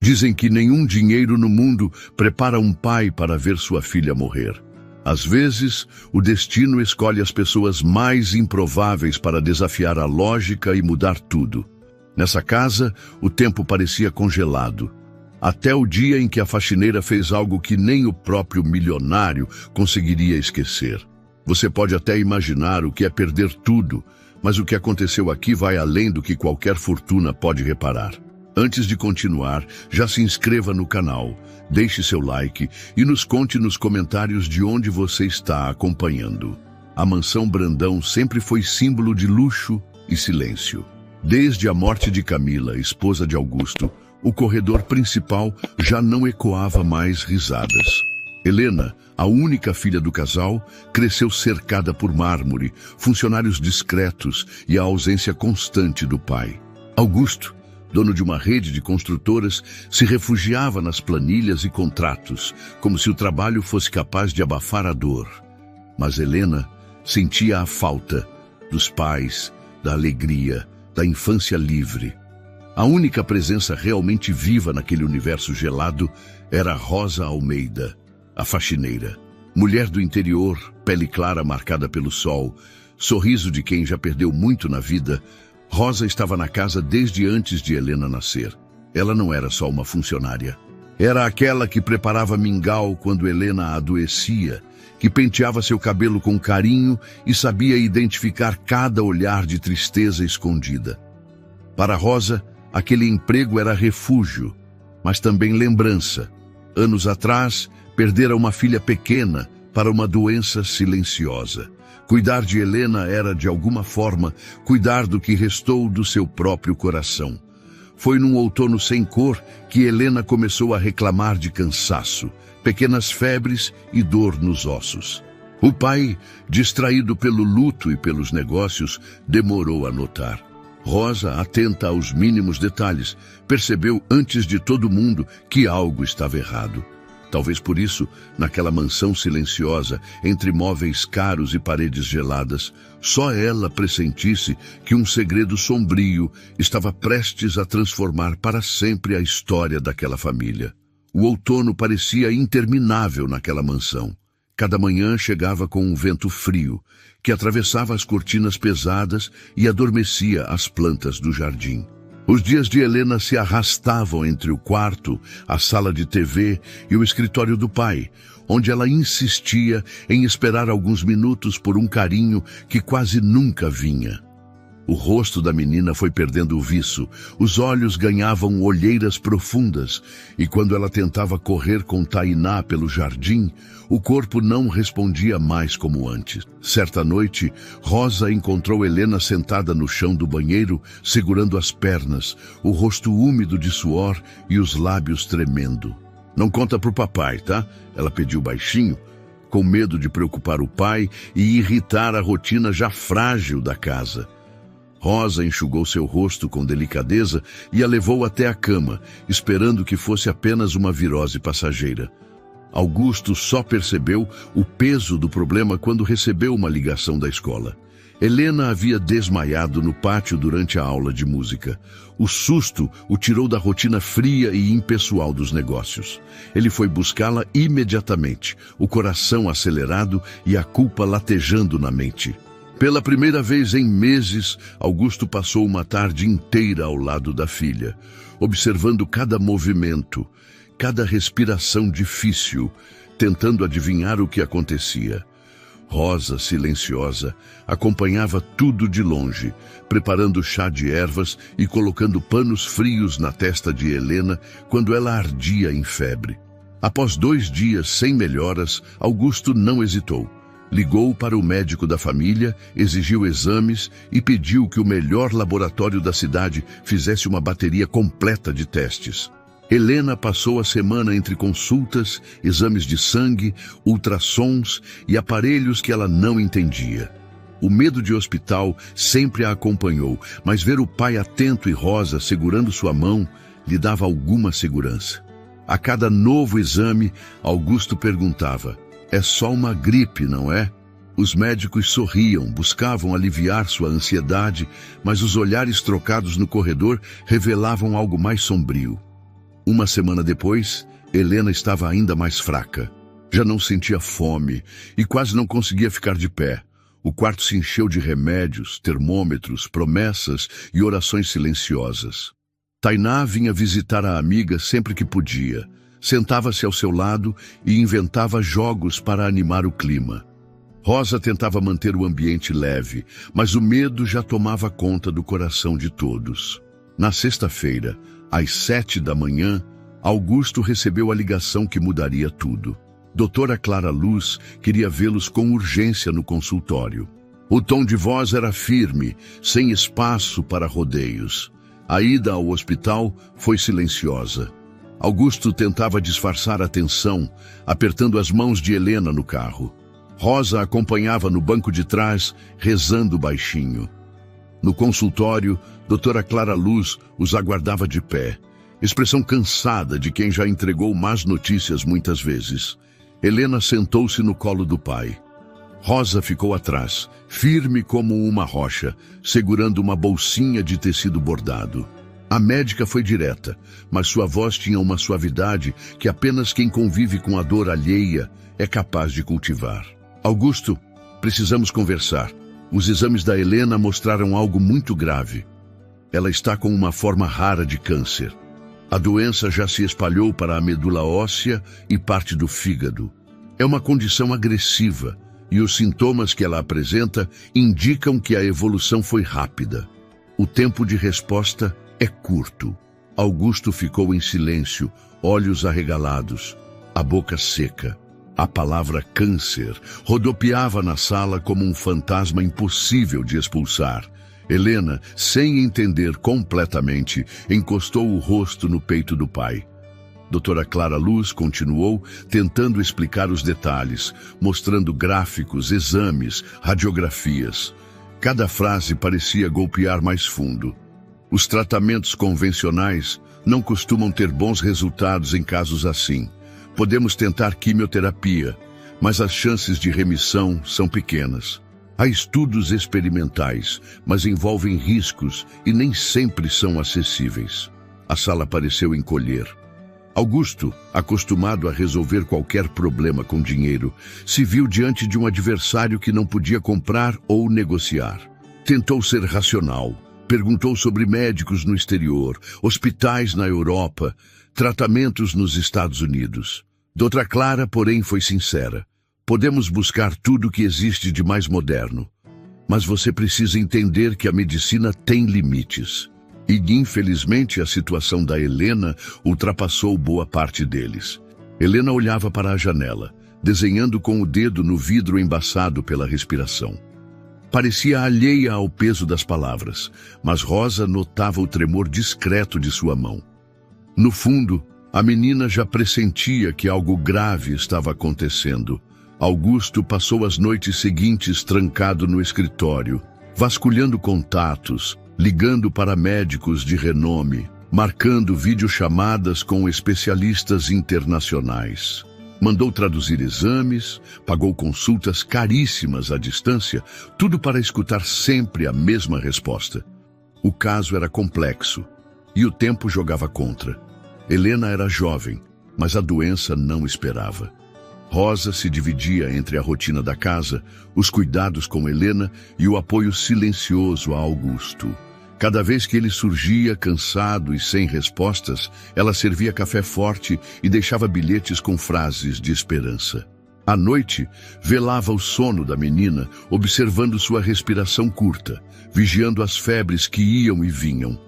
Dizem que nenhum dinheiro no mundo prepara um pai para ver sua filha morrer. Às vezes, o destino escolhe as pessoas mais improváveis para desafiar a lógica e mudar tudo. Nessa casa, o tempo parecia congelado. Até o dia em que a faxineira fez algo que nem o próprio milionário conseguiria esquecer. Você pode até imaginar o que é perder tudo, mas o que aconteceu aqui vai além do que qualquer fortuna pode reparar. Antes de continuar, já se inscreva no canal, deixe seu like e nos conte nos comentários de onde você está acompanhando. A mansão Brandão sempre foi símbolo de luxo e silêncio. Desde a morte de Camila, esposa de Augusto, o corredor principal já não ecoava mais risadas. Helena, a única filha do casal, cresceu cercada por mármore, funcionários discretos e a ausência constante do pai. Augusto, dono de uma rede de construtoras, se refugiava nas planilhas e contratos, como se o trabalho fosse capaz de abafar a dor. Mas Helena sentia a falta dos pais, da alegria, da infância livre. A única presença realmente viva naquele universo gelado era Rosa Almeida, a faxineira. Mulher do interior, pele clara marcada pelo sol, sorriso de quem já perdeu muito na vida, Rosa estava na casa desde antes de Helena nascer. Ela não era só uma funcionária. Era aquela que preparava mingau quando Helena adoecia, que penteava seu cabelo com carinho e sabia identificar cada olhar de tristeza escondida. Para Rosa, aquele emprego era refúgio, mas também lembrança. Anos atrás, perdera uma filha pequena para uma doença silenciosa. Cuidar de Helena era, de alguma forma, cuidar do que restou do seu próprio coração. Foi num outono sem cor que Helena começou a reclamar de cansaço, pequenas febres e dor nos ossos. O pai, distraído pelo luto e pelos negócios, demorou a notar. Rosa, atenta aos mínimos detalhes, percebeu antes de todo mundo que algo estava errado. Talvez por isso, naquela mansão silenciosa, entre móveis caros e paredes geladas, só ela pressentisse que um segredo sombrio estava prestes a transformar para sempre a história daquela família. O outono parecia interminável naquela mansão. Cada manhã chegava com um vento frio, que atravessava as cortinas pesadas e adormecia as plantas do jardim. Os dias de Helena se arrastavam entre o quarto, a sala de TV e o escritório do pai, onde ela insistia em esperar alguns minutos por um carinho que quase nunca vinha. O rosto da menina foi perdendo o viço, os olhos ganhavam olheiras profundas, e quando ela tentava correr com Tainá pelo jardim, o corpo não respondia mais como antes. Certa noite, Rosa encontrou Helena sentada no chão do banheiro, segurando as pernas, o rosto úmido de suor e os lábios tremendo. "Não conta pro papai, tá?" Ela pediu baixinho, com medo de preocupar o pai e irritar a rotina já frágil da casa. Rosa enxugou seu rosto com delicadeza e a levou até a cama, esperando que fosse apenas uma virose passageira. Augusto só percebeu o peso do problema quando recebeu uma ligação da escola. Helena havia desmaiado no pátio durante a aula de música. O susto o tirou da rotina fria e impessoal dos negócios. Ele foi buscá-la imediatamente, o coração acelerado e a culpa latejando na mente. Pela primeira vez em meses, Augusto passou uma tarde inteira ao lado da filha, observando cada movimento, cada respiração difícil, tentando adivinhar o que acontecia. Rosa, silenciosa, acompanhava tudo de longe, preparando chá de ervas e colocando panos frios na testa de Helena quando ela ardia em febre. Após 2 dias sem melhoras, Augusto não hesitou. Ligou para o médico da família, exigiu exames e pediu que o melhor laboratório da cidade fizesse uma bateria completa de testes. Helena passou a semana entre consultas, exames de sangue, ultrassons e aparelhos que ela não entendia. O medo de hospital sempre a acompanhou, mas ver o pai atento e Rosa segurando sua mão lhe dava alguma segurança. A cada novo exame, Augusto perguntava: "É só uma gripe, não é?" Os médicos sorriam, buscavam aliviar sua ansiedade, mas os olhares trocados no corredor revelavam algo mais sombrio. Uma semana depois, Helena estava ainda mais fraca. Já não sentia fome e quase não conseguia ficar de pé. O quarto se encheu de remédios, termômetros, promessas e orações silenciosas. Tainá vinha visitar a amiga sempre que podia. Sentava-se ao seu lado e inventava jogos para animar o clima. Rosa tentava manter o ambiente leve, mas o medo já tomava conta do coração de todos. Na sexta-feira, às 7 da manhã, Augusto recebeu a ligação que mudaria tudo. Doutora Clara Luz queria vê-los com urgência no consultório. O tom de voz era firme, sem espaço para rodeios. A ida ao hospital foi silenciosa. Augusto tentava disfarçar a tensão, apertando as mãos de Helena no carro. Rosa acompanhava no banco de trás, rezando baixinho. No consultório, doutora Clara Luz os aguardava de pé, expressão cansada de quem já entregou más notícias muitas vezes. Helena sentou-se no colo do pai. Rosa ficou atrás, firme como uma rocha, segurando uma bolsinha de tecido bordado. A médica foi direta, mas sua voz tinha uma suavidade que apenas quem convive com a dor alheia é capaz de cultivar. Augusto, precisamos conversar. Os exames da Helena mostraram algo muito grave. Ela está com uma forma rara de câncer. A doença já se espalhou para a medula óssea e parte do fígado. É uma condição agressiva e os sintomas que ela apresenta indicam que a evolução foi rápida. O tempo de resposta é curto. Augusto ficou em silêncio, olhos arregalados, a boca seca. A palavra câncer rodopiava na sala como um fantasma impossível de expulsar. Helena, sem entender completamente, encostou o rosto no peito do pai. Doutora Clara Luz continuou tentando explicar os detalhes, mostrando gráficos, exames, radiografias. Cada frase parecia golpear mais fundo. Os tratamentos convencionais não costumam ter bons resultados em casos assim. Podemos tentar quimioterapia, mas as chances de remissão são pequenas. Há estudos experimentais, mas envolvem riscos e nem sempre são acessíveis. A sala pareceu encolher. Augusto, acostumado a resolver qualquer problema com dinheiro, se viu diante de um adversário que não podia comprar ou negociar. Tentou ser racional, perguntou sobre médicos no exterior, hospitais na Europa, tratamentos nos Estados Unidos. Doutora Clara, porém, foi sincera. Podemos buscar tudo o que existe de mais moderno, mas você precisa entender que a medicina tem limites. E, infelizmente, a situação da Helena ultrapassou boa parte deles. Helena olhava para a janela, desenhando com o dedo no vidro embaçado pela respiração. Parecia alheia ao peso das palavras, mas Rosa notava o tremor discreto de sua mão. No fundo, a menina já pressentia que algo grave estava acontecendo. Augusto passou as noites seguintes trancado no escritório, vasculhando contatos, ligando para médicos de renome, marcando videochamadas com especialistas internacionais. Mandou traduzir exames, pagou consultas caríssimas à distância, tudo para escutar sempre a mesma resposta. O caso era complexo e o tempo jogava contra. Helena era jovem, mas a doença não esperava. Rosa se dividia entre a rotina da casa, os cuidados com Helena e o apoio silencioso a Augusto. Cada vez que ele surgia cansado e sem respostas, ela servia café forte e deixava bilhetes com frases de esperança. À noite, velava o sono da menina, observando sua respiração curta, vigiando as febres que iam e vinham.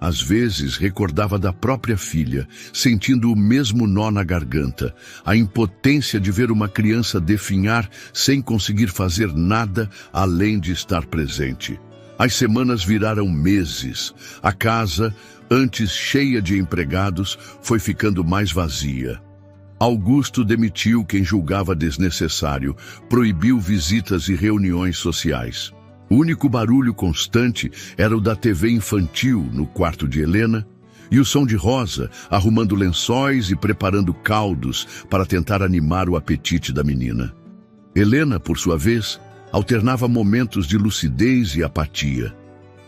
Às vezes, recordava da própria filha, sentindo o mesmo nó na garganta, a impotência de ver uma criança definhar sem conseguir fazer nada além de estar presente. As semanas viraram meses. A casa, antes cheia de empregados, foi ficando mais vazia. Augusto demitiu quem julgava desnecessário, proibiu visitas e reuniões sociais. O único barulho constante era o da TV infantil no quarto de Helena e o som de Rosa arrumando lençóis e preparando caldos para tentar animar o apetite da menina. Helena, por sua vez, alternava momentos de lucidez e apatia.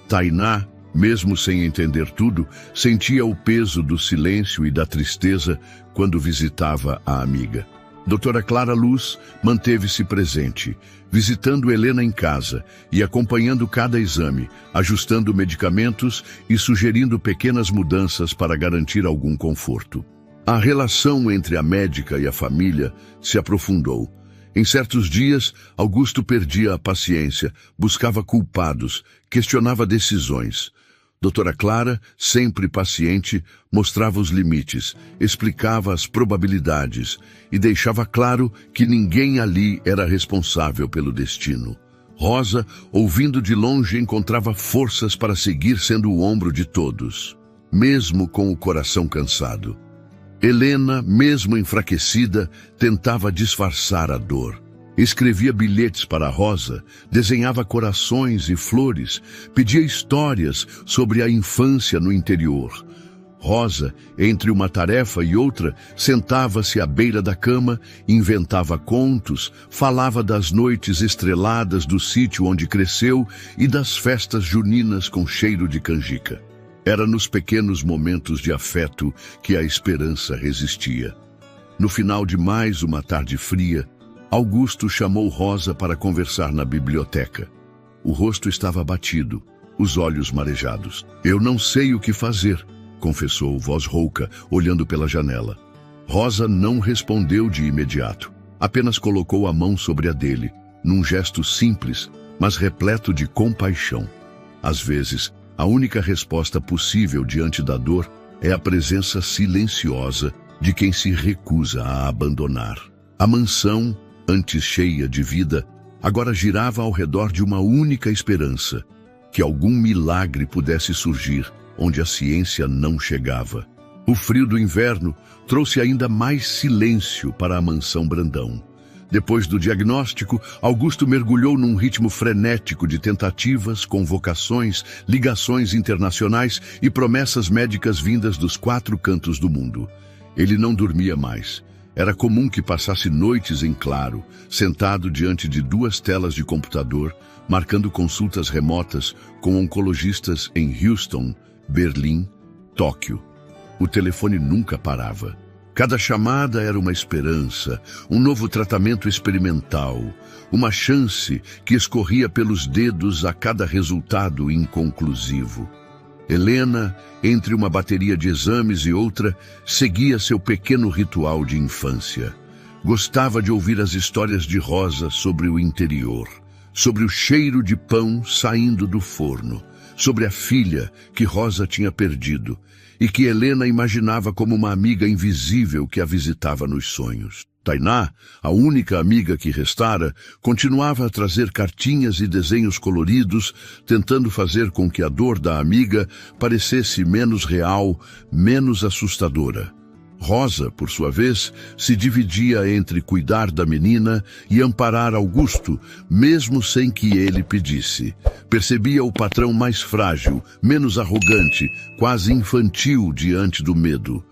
Tainá, Mesmo sem entender tudo, sentia o peso do silêncio e da tristeza quando visitava a amiga. Doutora Clara Luz manteve-se presente, visitando Helena em casa e acompanhando cada exame, ajustando medicamentos e sugerindo pequenas mudanças para garantir algum conforto. A relação entre a médica e a família se aprofundou. Em certos dias, Augusto perdia a paciência, buscava culpados, questionava decisões. Doutora Clara, sempre paciente, mostrava os limites, explicava as probabilidades e deixava claro que ninguém ali era responsável pelo destino. Rosa, ouvindo de longe, encontrava forças para seguir sendo o ombro de todos, mesmo com o coração cansado. Helena, mesmo enfraquecida, tentava disfarçar a dor. Escrevia bilhetes para Rosa, desenhava corações e flores, pedia histórias sobre a infância no interior. Rosa, entre uma tarefa e outra, sentava-se à beira da cama, inventava contos, falava das noites estreladas do sítio onde cresceu e das festas juninas com cheiro de canjica. Era nos pequenos momentos de afeto que a esperança resistia. No final de mais uma tarde fria, Augusto chamou Rosa para conversar na biblioteca. O rosto estava abatido, os olhos marejados. "Eu não sei o que fazer", confessou, voz rouca, olhando pela janela. Rosa não respondeu de imediato. Apenas colocou a mão sobre a dele, num gesto simples, mas repleto de compaixão. Às vezes, a única resposta possível diante da dor é a presença silenciosa de quem se recusa a abandonar. A mansão, antes cheia de vida, agora girava ao redor de uma única esperança: que algum milagre pudesse surgir onde a ciência não chegava. O frio do inverno trouxe ainda mais silêncio para a mansão Brandão. Depois do diagnóstico, Augusto mergulhou num ritmo frenético de tentativas, convocações, ligações internacionais e promessas médicas vindas dos 4 cantos do mundo. Ele não dormia mais. Era comum que passasse noites em claro, sentado diante de 2 telas de computador, marcando consultas remotas com oncologistas em Houston, Berlim, Tóquio. O telefone nunca parava. Cada chamada era uma esperança, um novo tratamento experimental, uma chance que escorria pelos dedos a cada resultado inconclusivo. Helena, entre uma bateria de exames e outra, seguia seu pequeno ritual de infância. Gostava de ouvir as histórias de Rosa sobre o interior, sobre o cheiro de pão saindo do forno, sobre a filha que Rosa tinha perdido e que Helena imaginava como uma amiga invisível que a visitava nos sonhos. Tainá, a única amiga que restara, continuava a trazer cartinhas e desenhos coloridos, tentando fazer com que a dor da amiga parecesse menos real, menos assustadora. Rosa, por sua vez, se dividia entre cuidar da menina e amparar Augusto, mesmo sem que ele pedisse. Percebia o patrão mais frágil, menos arrogante, quase infantil diante do medo.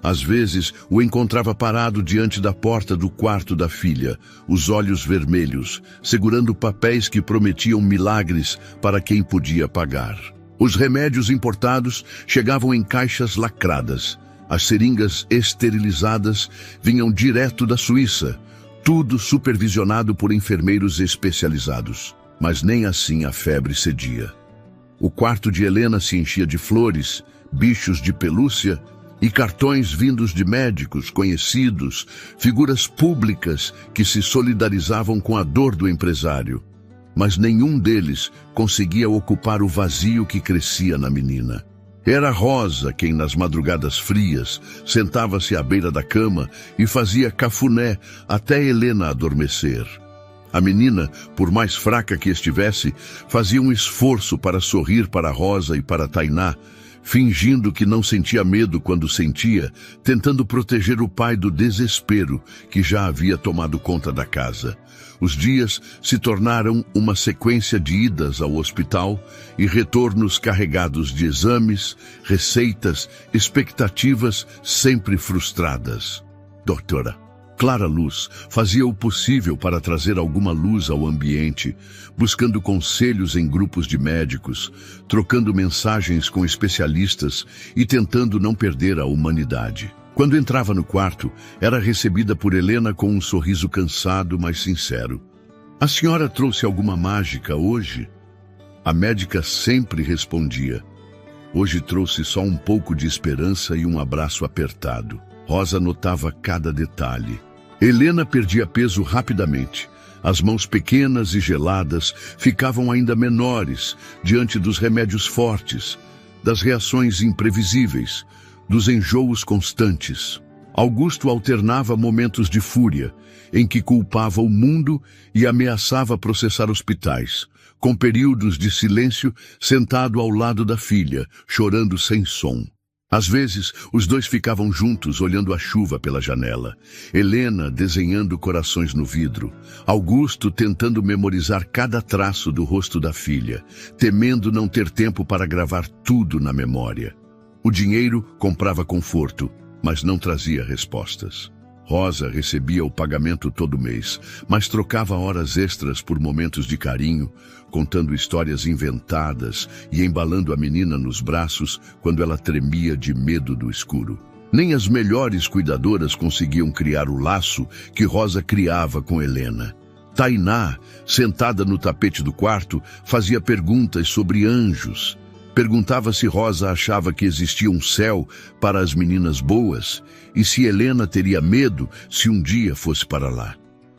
Às vezes, o encontrava parado diante da porta do quarto da filha, os olhos vermelhos, segurando papéis que prometiam milagres para quem podia pagar. Os remédios importados chegavam em caixas lacradas. As seringas esterilizadas vinham direto da Suíça, tudo supervisionado por enfermeiros especializados. Mas nem assim a febre cedia. O quarto de Helena se enchia de flores, bichos de pelúcia e cartões vindos de médicos conhecidos, figuras públicas que se solidarizavam com a dor do empresário. Mas nenhum deles conseguia ocupar o vazio que crescia na menina. Era Rosa quem, nas madrugadas frias, sentava-se à beira da cama e fazia cafuné até Helena adormecer. A menina, por mais fraca que estivesse, fazia um esforço para sorrir para Rosa e para Tainá, fingindo que não sentia medo quando sentia, tentando proteger o pai do desespero que já havia tomado conta da casa. Os dias se tornaram uma sequência de idas ao hospital e retornos carregados de exames, receitas, expectativas sempre frustradas. "Doutora, Clara Luz fazia o possível para trazer alguma luz ao ambiente, buscando conselhos em grupos de médicos, trocando mensagens com especialistas e tentando não perder a humanidade. Quando entrava no quarto, era recebida por Helena com um sorriso cansado, mas sincero. "A senhora trouxe alguma mágica hoje?" A médica sempre respondia: "Hoje trouxe só um pouco de esperança e um abraço apertado." Rosa notava cada detalhe. Helena perdia peso rapidamente. As mãos pequenas e geladas ficavam ainda menores diante dos remédios fortes, das reações imprevisíveis, dos enjoos constantes. Augusto alternava momentos de fúria, em que culpava o mundo e ameaçava processar hospitais, com períodos de silêncio sentado ao lado da filha, chorando sem som. Às vezes, os dois ficavam juntos olhando a chuva pela janela. Helena desenhando corações no vidro. Augusto tentando memorizar cada traço do rosto da filha, temendo não ter tempo para gravar tudo na memória. O dinheiro comprava conforto, mas não trazia respostas. Rosa recebia o pagamento todo mês, mas trocava horas extras por momentos de carinho, contando histórias inventadas e embalando a menina nos braços quando ela tremia de medo do escuro. Nem as melhores cuidadoras conseguiam criar o laço que Rosa criava com Helena. Tainá, sentada no tapete do quarto, fazia perguntas sobre anjos. Perguntava se Rosa achava que existia um céu para as meninas boas e se Helena teria medo se um dia fosse para lá.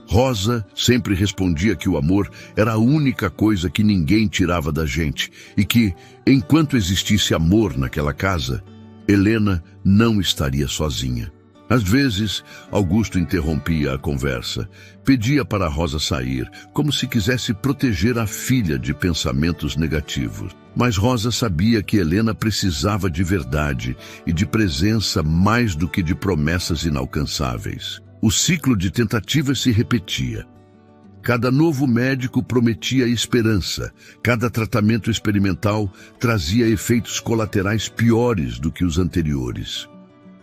Rosa sempre respondia que o amor era a única coisa que ninguém tirava da gente e que, enquanto existisse amor naquela casa, Helena não estaria sozinha. Às vezes, Augusto interrompia a conversa, pedia para Rosa sair, como se quisesse proteger a filha de pensamentos negativos. Mas Rosa sabia que Helena precisava de verdade e de presença mais do que de promessas inalcançáveis. O ciclo de tentativas se repetia. Cada novo médico prometia esperança, cada tratamento experimental trazia efeitos colaterais piores do que os anteriores.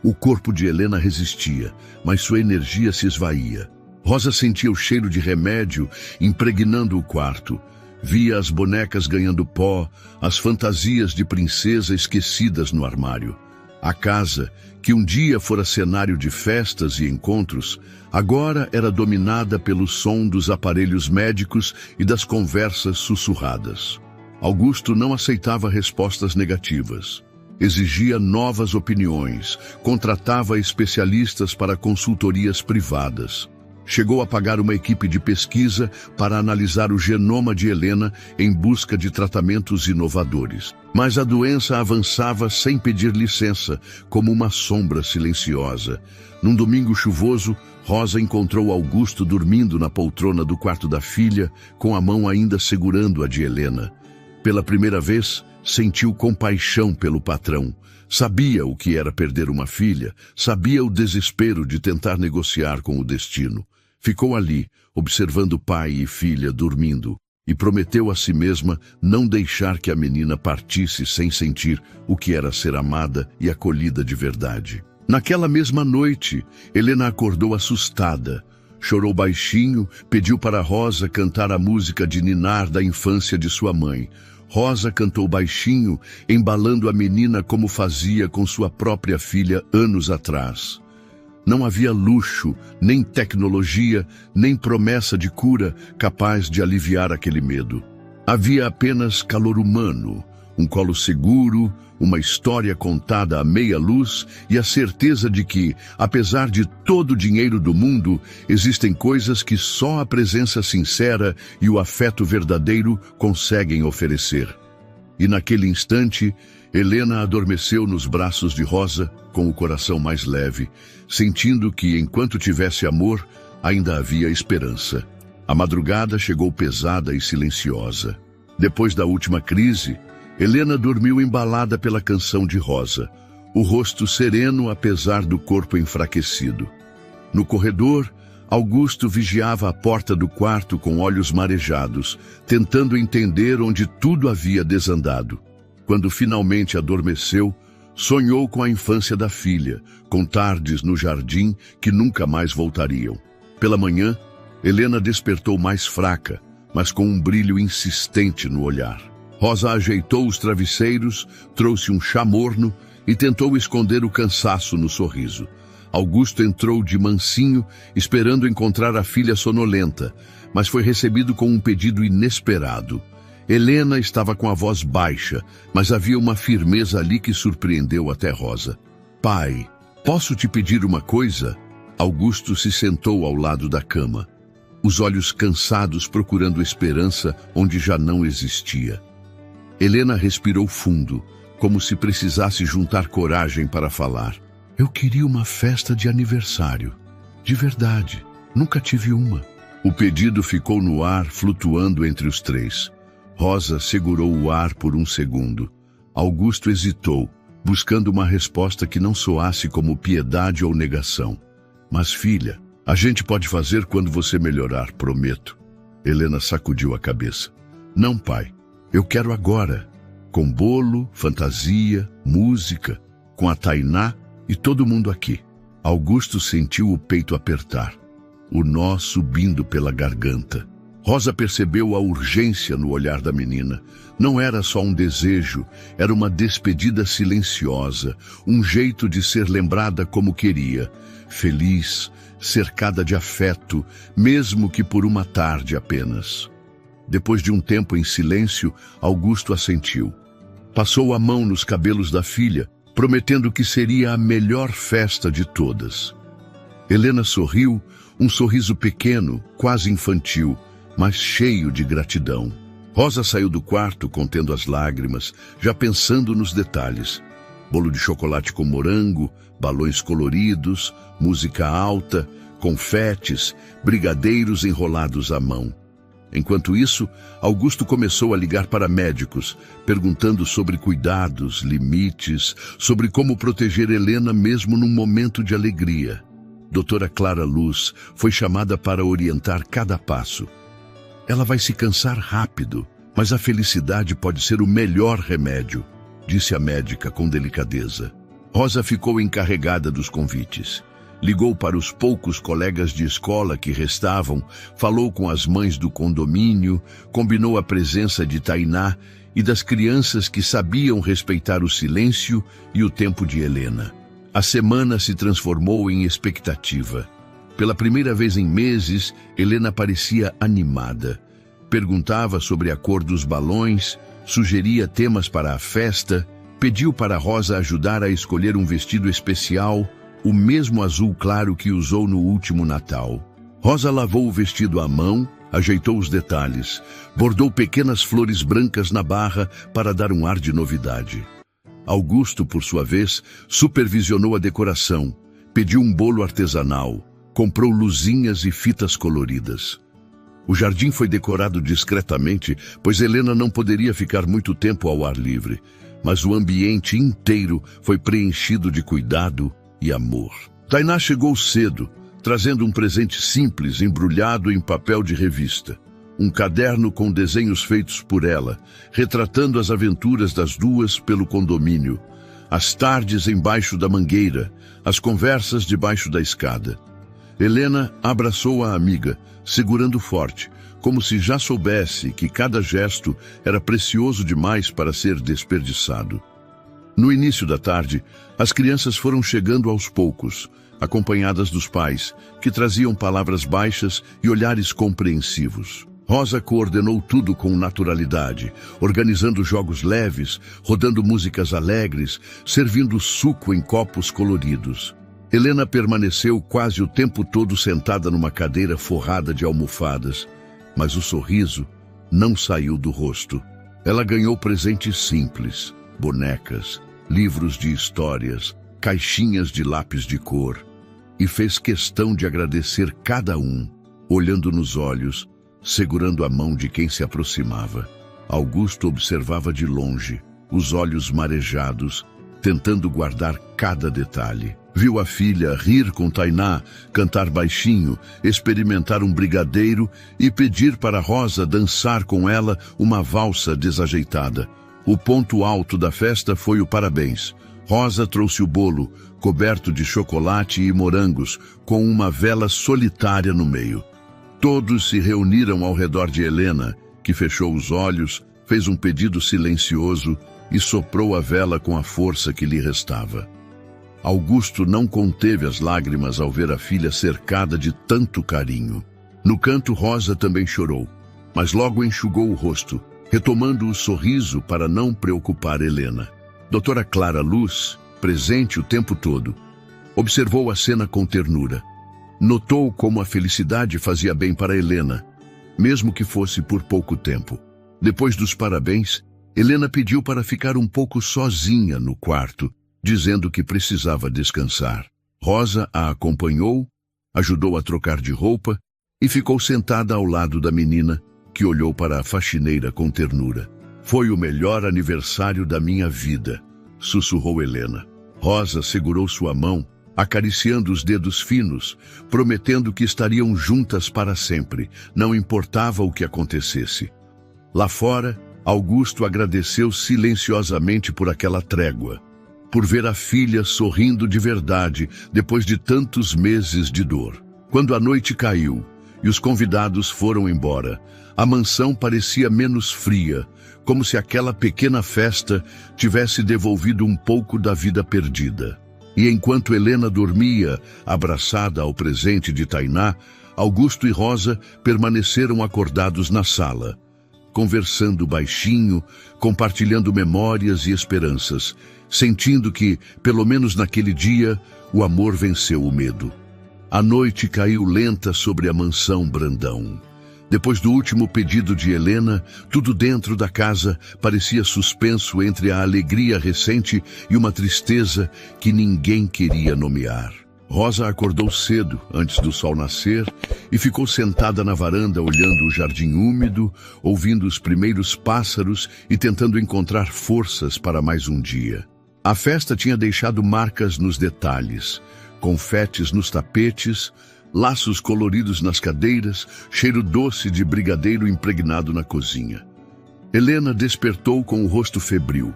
O corpo de Helena resistia, mas sua energia se esvaía. Rosa sentia o cheiro de remédio impregnando o quarto. Via as bonecas ganhando pó, as fantasias de princesa esquecidas no armário. A casa, que um dia fora cenário de festas e encontros, agora era dominada pelo som dos aparelhos médicos e das conversas sussurradas. Augusto não aceitava respostas negativas. Exigia novas opiniões, contratava especialistas para consultorias privadas. Chegou a pagar uma equipe de pesquisa para analisar o genoma de Helena em busca de tratamentos inovadores. Mas a doença avançava sem pedir licença, como uma sombra silenciosa. Num domingo chuvoso, Rosa encontrou Augusto dormindo na poltrona do quarto da filha, com a mão ainda segurando a de Helena. Pela primeira vez, sentiu compaixão pelo patrão. Sabia o que era perder uma filha, sabia o desespero de tentar negociar com o destino. Ficou ali, observando pai e filha dormindo, e prometeu a si mesma não deixar que a menina partisse sem sentir o que era ser amada e acolhida de verdade. Naquela mesma noite, Helena acordou assustada. Chorou baixinho, pediu para Rosa cantar a música de ninar da infância de sua mãe. Rosa cantou baixinho, embalando a menina como fazia com sua própria filha anos atrás. Não havia luxo, nem tecnologia, nem promessa de cura capaz de aliviar aquele medo. Havia apenas calor humano, um colo seguro, uma história contada à meia luz e a certeza de que, apesar de todo o dinheiro do mundo, existem coisas que só a presença sincera e o afeto verdadeiro conseguem oferecer. E naquele instante, Helena adormeceu nos braços de Rosa, com o coração mais leve, sentindo que, enquanto tivesse amor, ainda havia esperança. A madrugada chegou pesada e silenciosa. Depois da última crise, Helena dormiu embalada pela canção de Rosa, o rosto sereno apesar do corpo enfraquecido. No corredor, Augusto vigiava a porta do quarto com olhos marejados, tentando entender onde tudo havia desandado. Quando finalmente adormeceu, Sonhou com a infância da filha, com tardes no jardim que nunca mais voltariam. Pela manhã, Helena despertou mais fraca, mas com um brilho insistente no olhar. Rosa ajeitou os travesseiros, trouxe um chá morno e tentou esconder o cansaço no sorriso. Augusto entrou de mansinho, esperando encontrar a filha sonolenta, mas foi recebido com um pedido inesperado. Helena estava com a voz baixa, mas havia uma firmeza ali que surpreendeu até Rosa. Pai, posso te pedir uma coisa? Augusto se sentou ao lado da cama, os olhos cansados procurando esperança onde já não existia. Helena respirou fundo, como se precisasse juntar coragem para falar. Eu queria uma festa de aniversário. De verdade, nunca tive uma. O pedido ficou no ar, flutuando entre os três. Rosa segurou o ar por um segundo. Augusto hesitou, buscando uma resposta que não soasse como piedade ou negação. Mas, filha, a gente pode fazer quando você melhorar, prometo. Helena sacudiu a cabeça. Não, pai, eu quero agora. Com bolo, fantasia, música, com a Tainá e todo mundo aqui. Augusto sentiu o peito apertar, o nó subindo pela garganta. Rosa percebeu a urgência no olhar da menina. Não era só um desejo, era uma despedida silenciosa, um jeito de ser lembrada como queria, feliz, cercada de afeto, mesmo que por uma tarde apenas. Depois de um tempo em silêncio, Augusto assentiu. Passou a mão nos cabelos da filha, prometendo que seria a melhor festa de todas. Helena sorriu, um sorriso pequeno, quase infantil, mas cheio de gratidão. Rosa saiu do quarto contendo as lágrimas, já pensando nos detalhes. Bolo de chocolate com morango, balões coloridos, música alta, confetes, brigadeiros enrolados à mão. Enquanto isso, Augusto começou a ligar para médicos, perguntando sobre cuidados, limites, sobre como proteger Helena mesmo num momento de alegria. Doutora Clara Luz foi chamada para orientar cada passo. Ela vai se cansar rápido, mas a felicidade pode ser o melhor remédio, disse a médica com delicadeza. Rosa ficou encarregada dos convites. Ligou para os poucos colegas de escola que restavam, falou com as mães do condomínio, combinou a presença de Tainá e das crianças que sabiam respeitar o silêncio e o tempo de Helena. A semana se transformou em expectativa. Pela primeira vez em meses, Helena parecia animada. Perguntava sobre a cor dos balões, sugeria temas para a festa, pediu para Rosa ajudar a escolher um vestido especial, o mesmo azul claro que usou no último Natal. Rosa lavou o vestido à mão, ajeitou os detalhes, bordou pequenas flores brancas na barra para dar um ar de novidade. Augusto, por sua vez, supervisionou a decoração, pediu um bolo artesanal, comprou luzinhas e fitas coloridas. O jardim foi decorado discretamente, pois Helena não poderia ficar muito tempo ao ar livre, mas o ambiente inteiro foi preenchido de cuidado e amor. Tainá chegou cedo, trazendo um presente simples embrulhado em papel de revista. Um caderno com desenhos feitos por ela, retratando as aventuras das duas pelo condomínio, as tardes embaixo da mangueira, as conversas debaixo da escada. Helena abraçou a amiga, segurando forte, como se já soubesse que cada gesto era precioso demais para ser desperdiçado. No início da tarde, as crianças foram chegando aos poucos, acompanhadas dos pais, que traziam palavras baixas e olhares compreensivos. Rosa coordenou tudo com naturalidade, organizando jogos leves, rodando músicas alegres, servindo suco em copos coloridos. Helena permaneceu quase o tempo todo sentada numa cadeira forrada de almofadas, mas o sorriso não saiu do rosto. Ela ganhou presentes simples, bonecas, livros de histórias, caixinhas de lápis de cor, e fez questão de agradecer cada um, olhando nos olhos, segurando a mão de quem se aproximava. Augusto observava de longe, os olhos marejados, tentando guardar cada detalhe. Viu a filha rir com Tainá, cantar baixinho, experimentar um brigadeiro e pedir para Rosa dançar com ela uma valsa desajeitada. O ponto alto da festa foi o parabéns, Rosa trouxe o bolo, coberto de chocolate e morangos, com uma vela solitária no meio. Todos se reuniram ao redor de Helena, que fechou os olhos, fez um pedido silencioso e soprou a vela com a força que lhe restava. Augusto não conteve as lágrimas ao ver a filha cercada de tanto carinho. No canto, Rosa também chorou, mas logo enxugou o rosto, retomando o sorriso para não preocupar Helena. Doutora Clara Luz, presente o tempo todo, observou a cena com ternura. Notou como a felicidade fazia bem para Helena, mesmo que fosse por pouco tempo. Depois dos parabéns, Helena pediu para ficar um pouco sozinha no quarto, dizendo que precisava descansar. Rosa a acompanhou, ajudou a trocar de roupa e ficou sentada ao lado da menina, que olhou para a faxineira com ternura. Foi o melhor aniversário da minha vida, sussurrou Helena. Rosa segurou sua mão, acariciando os dedos finos, prometendo que estariam juntas para sempre, não importava o que acontecesse. Lá fora, Augusto agradeceu silenciosamente por aquela trégua, por ver a filha sorrindo de verdade depois de tantos meses de dor. Quando a noite caiu e os convidados foram embora, a mansão parecia menos fria, como se aquela pequena festa tivesse devolvido um pouco da vida perdida. E enquanto Helena dormia, abraçada ao presente de Tainá, Augusto e Rosa permaneceram acordados na sala, conversando baixinho, compartilhando memórias e esperanças, sentindo que, pelo menos naquele dia, o amor venceu o medo. A noite caiu lenta sobre a mansão Brandão. Depois do último pedido de Helena, tudo dentro da casa parecia suspenso entre a alegria recente e uma tristeza que ninguém queria nomear. Rosa acordou cedo, antes do sol nascer, e ficou sentada na varanda olhando o jardim úmido, ouvindo os primeiros pássaros e tentando encontrar forças para mais um dia. A festa tinha deixado marcas nos detalhes, confetes nos tapetes, laços coloridos nas cadeiras, cheiro doce de brigadeiro impregnado na cozinha. Helena despertou com o rosto febril,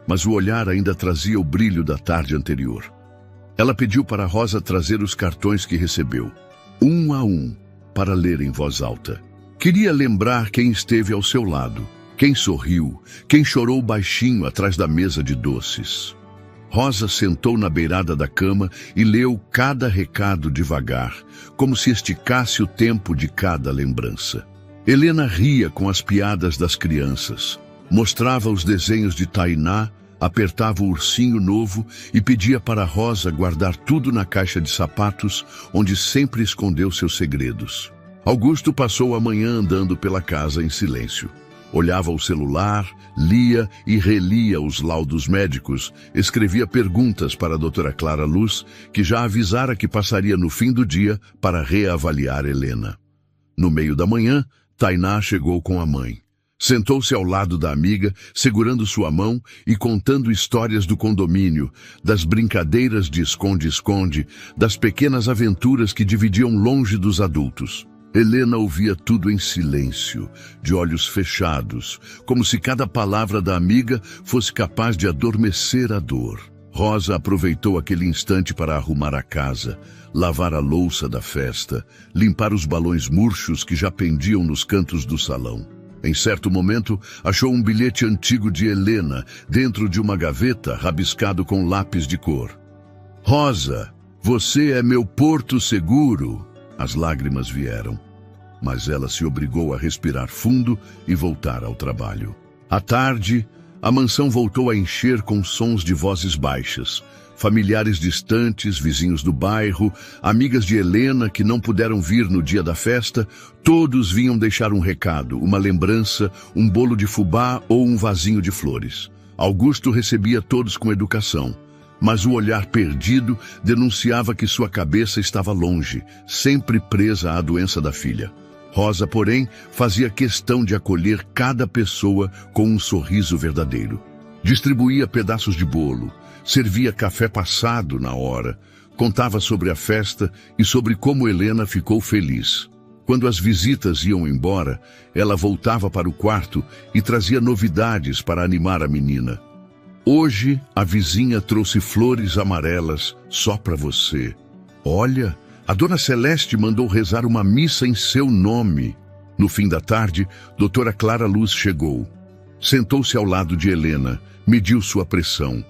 mas o olhar ainda trazia o brilho da tarde anterior. Ela pediu para Rosa trazer os cartões que recebeu, um a um, para ler em voz alta. Queria lembrar quem esteve ao seu lado, quem sorriu, quem chorou baixinho atrás da mesa de doces. Rosa sentou na beirada da cama e leu cada recado devagar, como se esticasse o tempo de cada lembrança. Helena ria com as piadas das crianças, mostrava os desenhos de Tainá, apertava o ursinho novo e pedia para Rosa guardar tudo na caixa de sapatos, onde sempre escondeu seus segredos. Augusto passou a manhã andando pela casa em silêncio. Olhava o celular, lia e relia os laudos médicos, escrevia perguntas para a doutora Clara Luz, que já avisara que passaria no fim do dia para reavaliar Helena. No meio da manhã, Tainá chegou com a mãe. Sentou-se ao lado da amiga, segurando sua mão e contando histórias do condomínio, das brincadeiras de esconde-esconde, das pequenas aventuras que dividiam longe dos adultos. Helena ouvia tudo em silêncio, de olhos fechados, como se cada palavra da amiga fosse capaz de adormecer a dor. Rosa aproveitou aquele instante para arrumar a casa, lavar a louça da festa, limpar os balões murchos que já pendiam nos cantos do salão. Em certo momento, achou um bilhete antigo de Helena dentro de uma gaveta rabiscado com lápis de cor. Rosa, você é meu porto seguro. As lágrimas vieram, mas ela se obrigou a respirar fundo e voltar ao trabalho. À tarde, a mansão voltou a encher com sons de vozes baixas. Familiares distantes, vizinhos do bairro, amigas de Helena que não puderam vir no dia da festa, todos vinham deixar um recado, uma lembrança, um bolo de fubá ou um vasinho de flores. Augusto recebia todos com educação, mas o olhar perdido denunciava que sua cabeça estava longe, sempre presa à doença da filha. Rosa, porém, fazia questão de acolher cada pessoa com um sorriso verdadeiro. Distribuía pedaços de bolo, servia café passado na hora, contava sobre a festa e sobre como Helena ficou feliz. Quando as visitas iam embora, ela voltava para o quarto e trazia novidades para animar a menina. Hoje, a vizinha trouxe flores amarelas só para você. Olha, a Dona Celeste mandou rezar uma missa em seu nome. No fim da tarde, doutora Clara Luz chegou. Sentou-se ao lado de Helena, mediu sua pressão.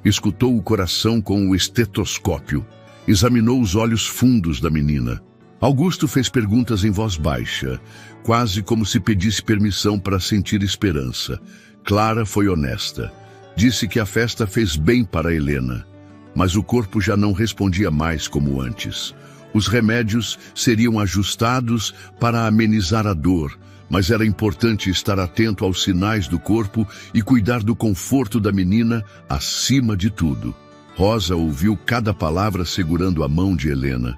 Escutou o coração com o estetoscópio. Examinou os olhos fundos da menina. Augusto fez perguntas em voz baixa, quase como se pedisse permissão para sentir esperança. Clara foi honesta. Disse que a festa fez bem para Helena, mas o corpo já não respondia mais como antes. Os remédios seriam ajustados para amenizar a dor, mas era importante estar atento aos sinais do corpo e cuidar do conforto da menina acima de tudo. Rosa ouviu cada palavra segurando a mão de Helena,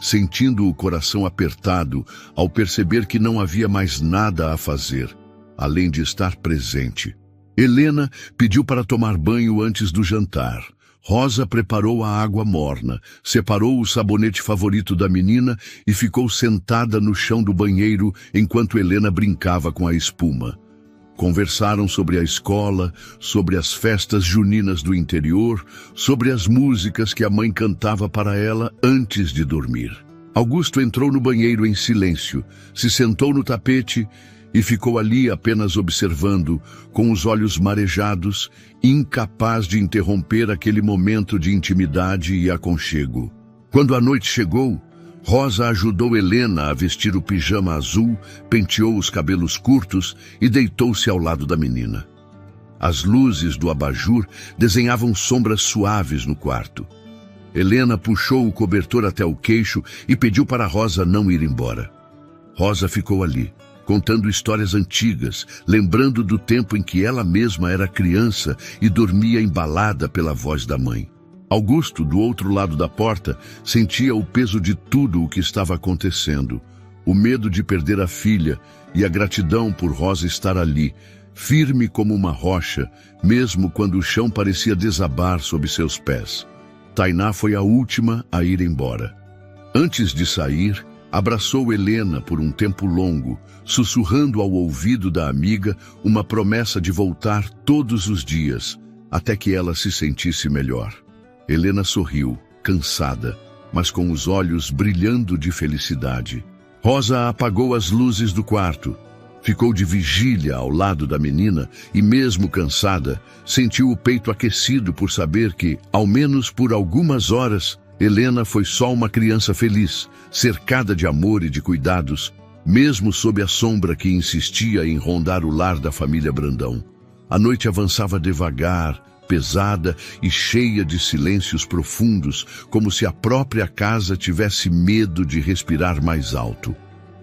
sentindo o coração apertado ao perceber que não havia mais nada a fazer, além de estar presente. Helena pediu para tomar banho antes do jantar. Rosa preparou a água morna, separou o sabonete favorito da menina e ficou sentada no chão do banheiro enquanto Helena brincava com a espuma. Conversaram sobre a escola, sobre as festas juninas do interior, sobre as músicas que a mãe cantava para ela antes de dormir. Augusto entrou no banheiro em silêncio, se sentou no tapete e ficou ali apenas observando, com os olhos marejados, incapaz de interromper aquele momento de intimidade e aconchego. Quando a noite chegou, Rosa ajudou Helena a vestir o pijama azul, penteou os cabelos curtos e deitou-se ao lado da menina. As luzes do abajur desenhavam sombras suaves no quarto. Helena puxou o cobertor até o queixo e pediu para Rosa não ir embora. Rosa ficou ali, contando histórias antigas, lembrando do tempo em que ela mesma era criança e dormia embalada pela voz da mãe. Augusto, do outro lado da porta, sentia o peso de tudo o que estava acontecendo, o medo de perder a filha e a gratidão por Rosa estar ali, firme como uma rocha, mesmo quando o chão parecia desabar sob seus pés. Tainá foi a última a ir embora. Antes de sair, abraçou Helena por um tempo longo, sussurrando ao ouvido da amiga uma promessa de voltar todos os dias, até que ela se sentisse melhor. Helena sorriu, cansada, mas com os olhos brilhando de felicidade. Rosa apagou as luzes do quarto. Ficou de vigília ao lado da menina e, mesmo cansada, sentiu o peito aquecido por saber que, ao menos por algumas horas, Helena foi só uma criança feliz, cercada de amor e de cuidados, mesmo sob a sombra que insistia em rondar o lar da família Brandão. A noite avançava devagar, pesada e cheia de silêncios profundos, como se a própria casa tivesse medo de respirar mais alto.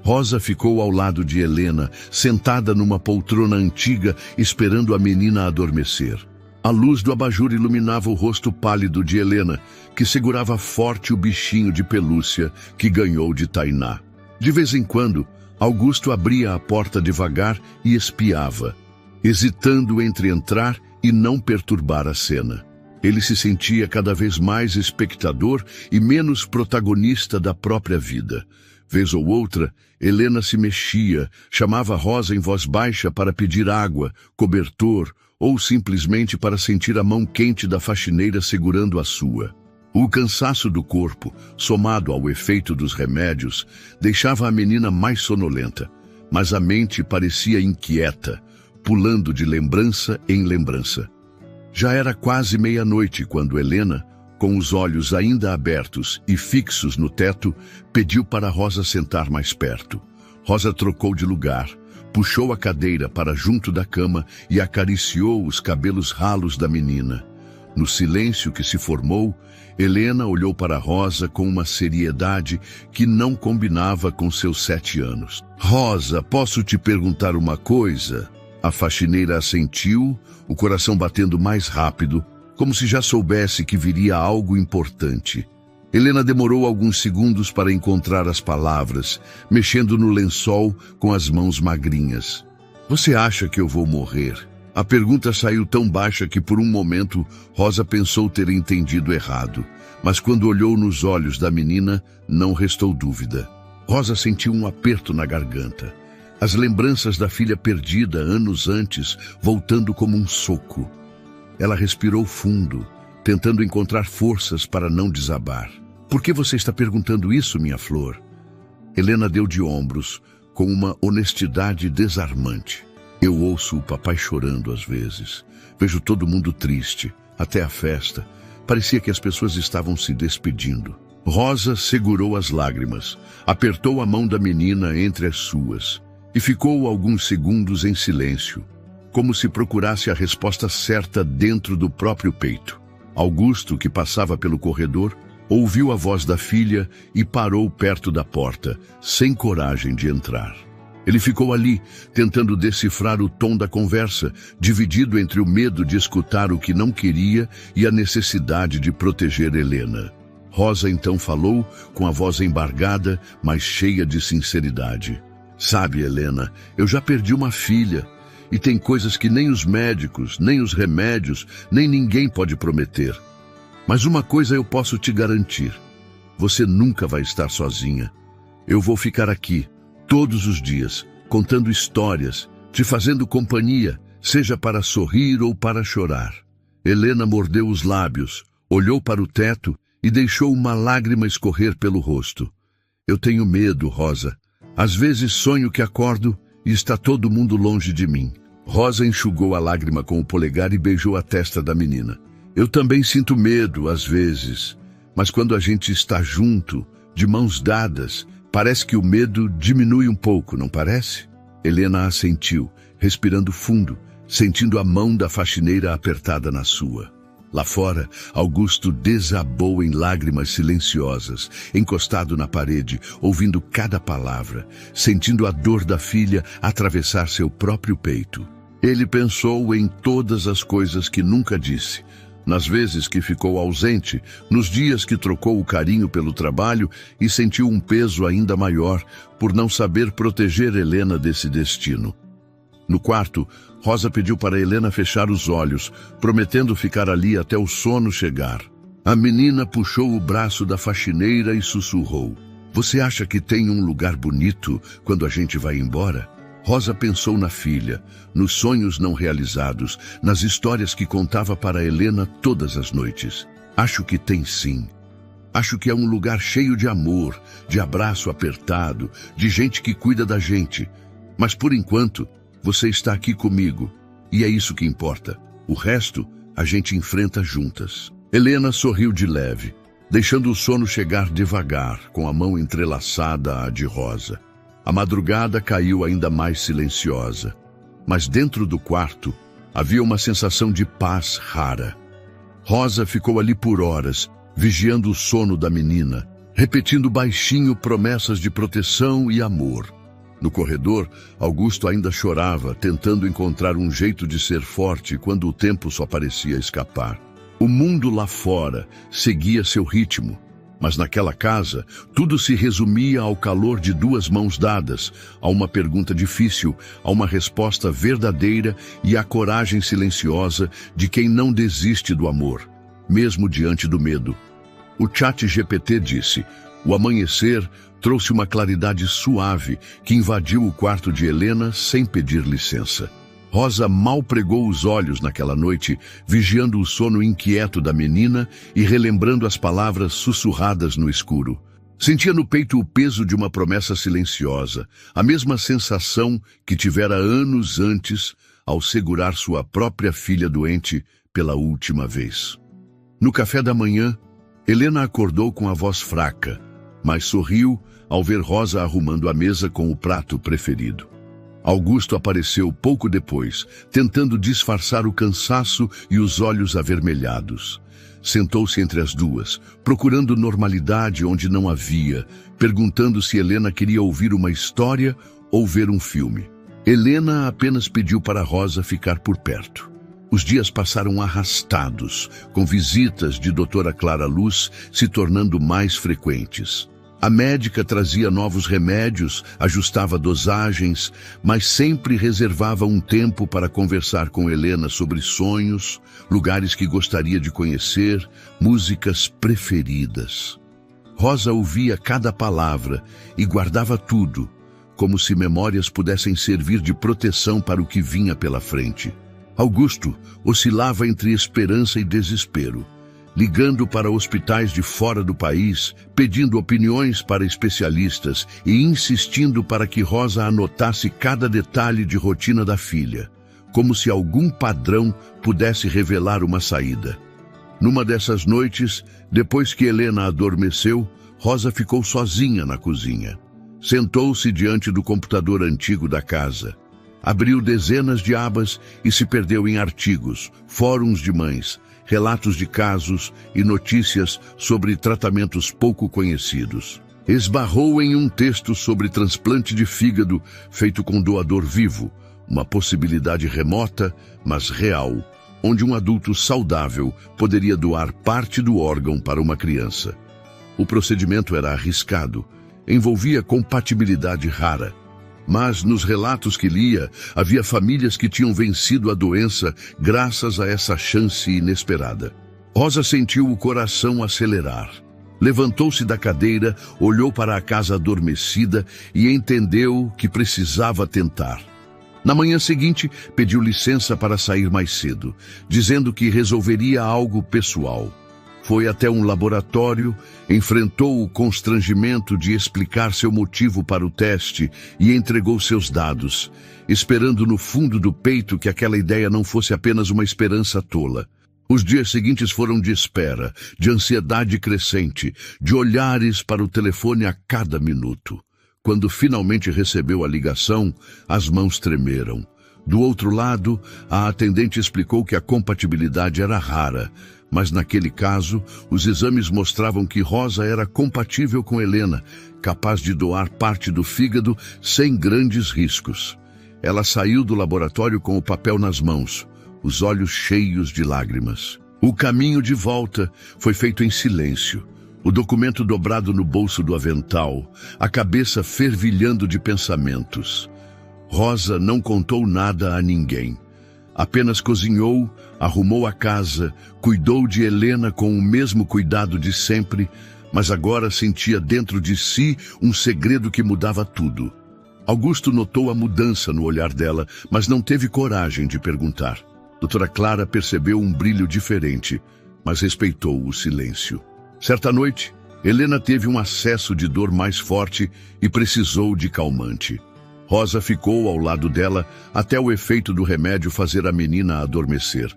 Rosa ficou ao lado de Helena, sentada numa poltrona antiga, esperando a menina adormecer. A luz do abajur iluminava o rosto pálido de Helena, que segurava forte o bichinho de pelúcia que ganhou de Tainá. De vez em quando, Augusto abria a porta devagar e espiava, hesitando entre entrar e não perturbar a cena. Ele se sentia cada vez mais espectador e menos protagonista da própria vida. Vez ou outra, Helena se mexia, chamava Rosa em voz baixa para pedir água, cobertor ou simplesmente para sentir a mão quente da faxineira segurando a sua. O cansaço do corpo, somado ao efeito dos remédios, deixava a menina mais sonolenta, mas a mente parecia inquieta, pulando de lembrança em lembrança. Já era quase meia-noite quando Helena, com os olhos ainda abertos e fixos no teto, pediu para Rosa sentar mais perto. Rosa trocou de lugar, puxou a cadeira para junto da cama e acariciou os cabelos ralos da menina. No silêncio que se formou, Helena olhou para Rosa com uma seriedade que não combinava com seus 7 anos. "Rosa, posso te perguntar uma coisa?" A faxineira assentiu, o coração batendo mais rápido, como se já soubesse que viria algo importante. Helena demorou alguns segundos para encontrar as palavras, mexendo no lençol com as mãos magrinhas. "Você acha que eu vou morrer?" A pergunta saiu tão baixa que por um momento Rosa pensou ter entendido errado, mas quando olhou nos olhos da menina, não restou dúvida. Rosa sentiu um aperto na garganta. As lembranças da filha perdida anos antes, voltando como um soco. Ela respirou fundo, tentando encontrar forças para não desabar. Por que você está perguntando isso, minha flor? Helena deu de ombros, com uma honestidade desarmante. Eu ouço o papai chorando às vezes. Vejo todo mundo triste, até a festa. Parecia que as pessoas estavam se despedindo. Rosa segurou as lágrimas, apertou a mão da menina entre as suas e ficou alguns segundos em silêncio, como se procurasse a resposta certa dentro do próprio peito. Augusto, que passava pelo corredor, ouviu a voz da filha e parou perto da porta, sem coragem de entrar. Ele ficou ali, tentando decifrar o tom da conversa, dividido entre o medo de escutar o que não queria e a necessidade de proteger Helena. Rosa então falou, com a voz embargada, mas cheia de sinceridade. Sabe, Helena, eu já perdi uma filha, e tem coisas que nem os médicos, nem os remédios, nem ninguém pode prometer. Mas uma coisa eu posso te garantir. Você nunca vai estar sozinha. Eu vou ficar aqui, todos os dias, contando histórias, te fazendo companhia, seja para sorrir ou para chorar. Helena mordeu os lábios, olhou para o teto e deixou uma lágrima escorrer pelo rosto. Eu tenho medo, Rosa. Às vezes sonho que acordo e está todo mundo longe de mim. Rosa enxugou a lágrima com o polegar e beijou a testa da menina. Eu também sinto medo, às vezes, mas quando a gente está junto, de mãos dadas, parece que o medo diminui um pouco, não parece? Helena assentiu, respirando fundo, sentindo a mão da faxineira apertada na sua. Lá fora, Augusto desabou em lágrimas silenciosas, encostado na parede, ouvindo cada palavra, sentindo a dor da filha atravessar seu próprio peito. Ele pensou em todas as coisas que nunca disse, nas vezes que ficou ausente, nos dias que trocou o carinho pelo trabalho e sentiu um peso ainda maior por não saber proteger Helena desse destino. No quarto, Rosa pediu para Helena fechar os olhos, prometendo ficar ali até o sono chegar. A menina puxou o braço da faxineira e sussurrou: "Você acha que tem um lugar bonito quando a gente vai embora?" Rosa pensou na filha, nos sonhos não realizados, nas histórias que contava para Helena todas as noites. Acho que tem sim. Acho que é um lugar cheio de amor, de abraço apertado, de gente que cuida da gente. Mas por enquanto, você está aqui comigo, e é isso que importa. O resto, a gente enfrenta juntas. Helena sorriu de leve, deixando o sono chegar devagar, com a mão entrelaçada à de Rosa. A madrugada caiu ainda mais silenciosa, mas dentro do quarto havia uma sensação de paz rara. Rosa ficou ali por horas, vigiando o sono da menina, repetindo baixinho promessas de proteção e amor. No corredor, Augusto ainda chorava, tentando encontrar um jeito de ser forte quando o tempo só parecia escapar. O mundo lá fora seguia seu ritmo, mas naquela casa, tudo se resumia ao calor de duas mãos dadas, a uma pergunta difícil, a uma resposta verdadeira e à coragem silenciosa de quem não desiste do amor, mesmo diante do medo. O ChatGPT disse: o amanhecer trouxe uma claridade suave que invadiu o quarto de Helena sem pedir licença. Rosa mal pregou os olhos naquela noite, vigiando o sono inquieto da menina e relembrando as palavras sussurradas no escuro. Sentia no peito o peso de uma promessa silenciosa, a mesma sensação que tivera anos antes ao segurar sua própria filha doente pela última vez. No café da manhã, Helena acordou com a voz fraca, mas sorriu ao ver Rosa arrumando a mesa com o prato preferido. Augusto apareceu pouco depois, tentando disfarçar o cansaço e os olhos avermelhados. Sentou-se entre as duas, procurando normalidade onde não havia, perguntando se Helena queria ouvir uma história ou ver um filme. Helena apenas pediu para Rosa ficar por perto. Os dias passaram arrastados, com visitas de doutora Clara Luz se tornando mais frequentes. A médica trazia novos remédios, ajustava dosagens, mas sempre reservava um tempo para conversar com Helena sobre sonhos, lugares que gostaria de conhecer, músicas preferidas. Rosa ouvia cada palavra e guardava tudo, como se memórias pudessem servir de proteção para o que vinha pela frente. Augusto oscilava entre esperança e desespero, ligando para hospitais de fora do país, pedindo opiniões para especialistas e insistindo para que Rosa anotasse cada detalhe de rotina da filha, como se algum padrão pudesse revelar uma saída. Numa dessas noites, depois que Helena adormeceu, Rosa ficou sozinha na cozinha. Sentou-se diante do computador antigo da casa. Abriu dezenas de abas e se perdeu em artigos, fóruns de mães, relatos de casos e notícias sobre tratamentos pouco conhecidos. Esbarrou em um texto sobre transplante de fígado feito com doador vivo, uma possibilidade remota, mas real, onde um adulto saudável poderia doar parte do órgão para uma criança. O procedimento era arriscado, envolvia compatibilidade rara. Mas nos relatos que lia, havia famílias que tinham vencido a doença graças a essa chance inesperada. Rosa sentiu o coração acelerar. Levantou-se da cadeira, olhou para a casa adormecida e entendeu que precisava tentar. Na manhã seguinte, pediu licença para sair mais cedo, dizendo que resolveria algo pessoal. Foi até um laboratório, enfrentou o constrangimento de explicar seu motivo para o teste e entregou seus dados, esperando no fundo do peito que aquela ideia não fosse apenas uma esperança tola. Os dias seguintes foram de espera, de ansiedade crescente, de olhares para o telefone a cada minuto. Quando finalmente recebeu a ligação, as mãos tremeram. Do outro lado, a atendente explicou que a compatibilidade era rara, mas naquele caso, os exames mostravam que Rosa era compatível com Helena, capaz de doar parte do fígado sem grandes riscos. Ela saiu do laboratório com o papel nas mãos, os olhos cheios de lágrimas. O caminho de volta foi feito em silêncio, o documento dobrado no bolso do avental, a cabeça fervilhando de pensamentos. Rosa não contou nada a ninguém. Apenas cozinhou, arrumou a casa, cuidou de Helena com o mesmo cuidado de sempre, mas agora sentia dentro de si um segredo que mudava tudo. Augusto notou a mudança no olhar dela, mas não teve coragem de perguntar. Doutora Clara percebeu um brilho diferente, mas respeitou o silêncio. Certa noite, Helena teve um acesso de dor mais forte e precisou de calmante. Rosa ficou ao lado dela até o efeito do remédio fazer a menina adormecer.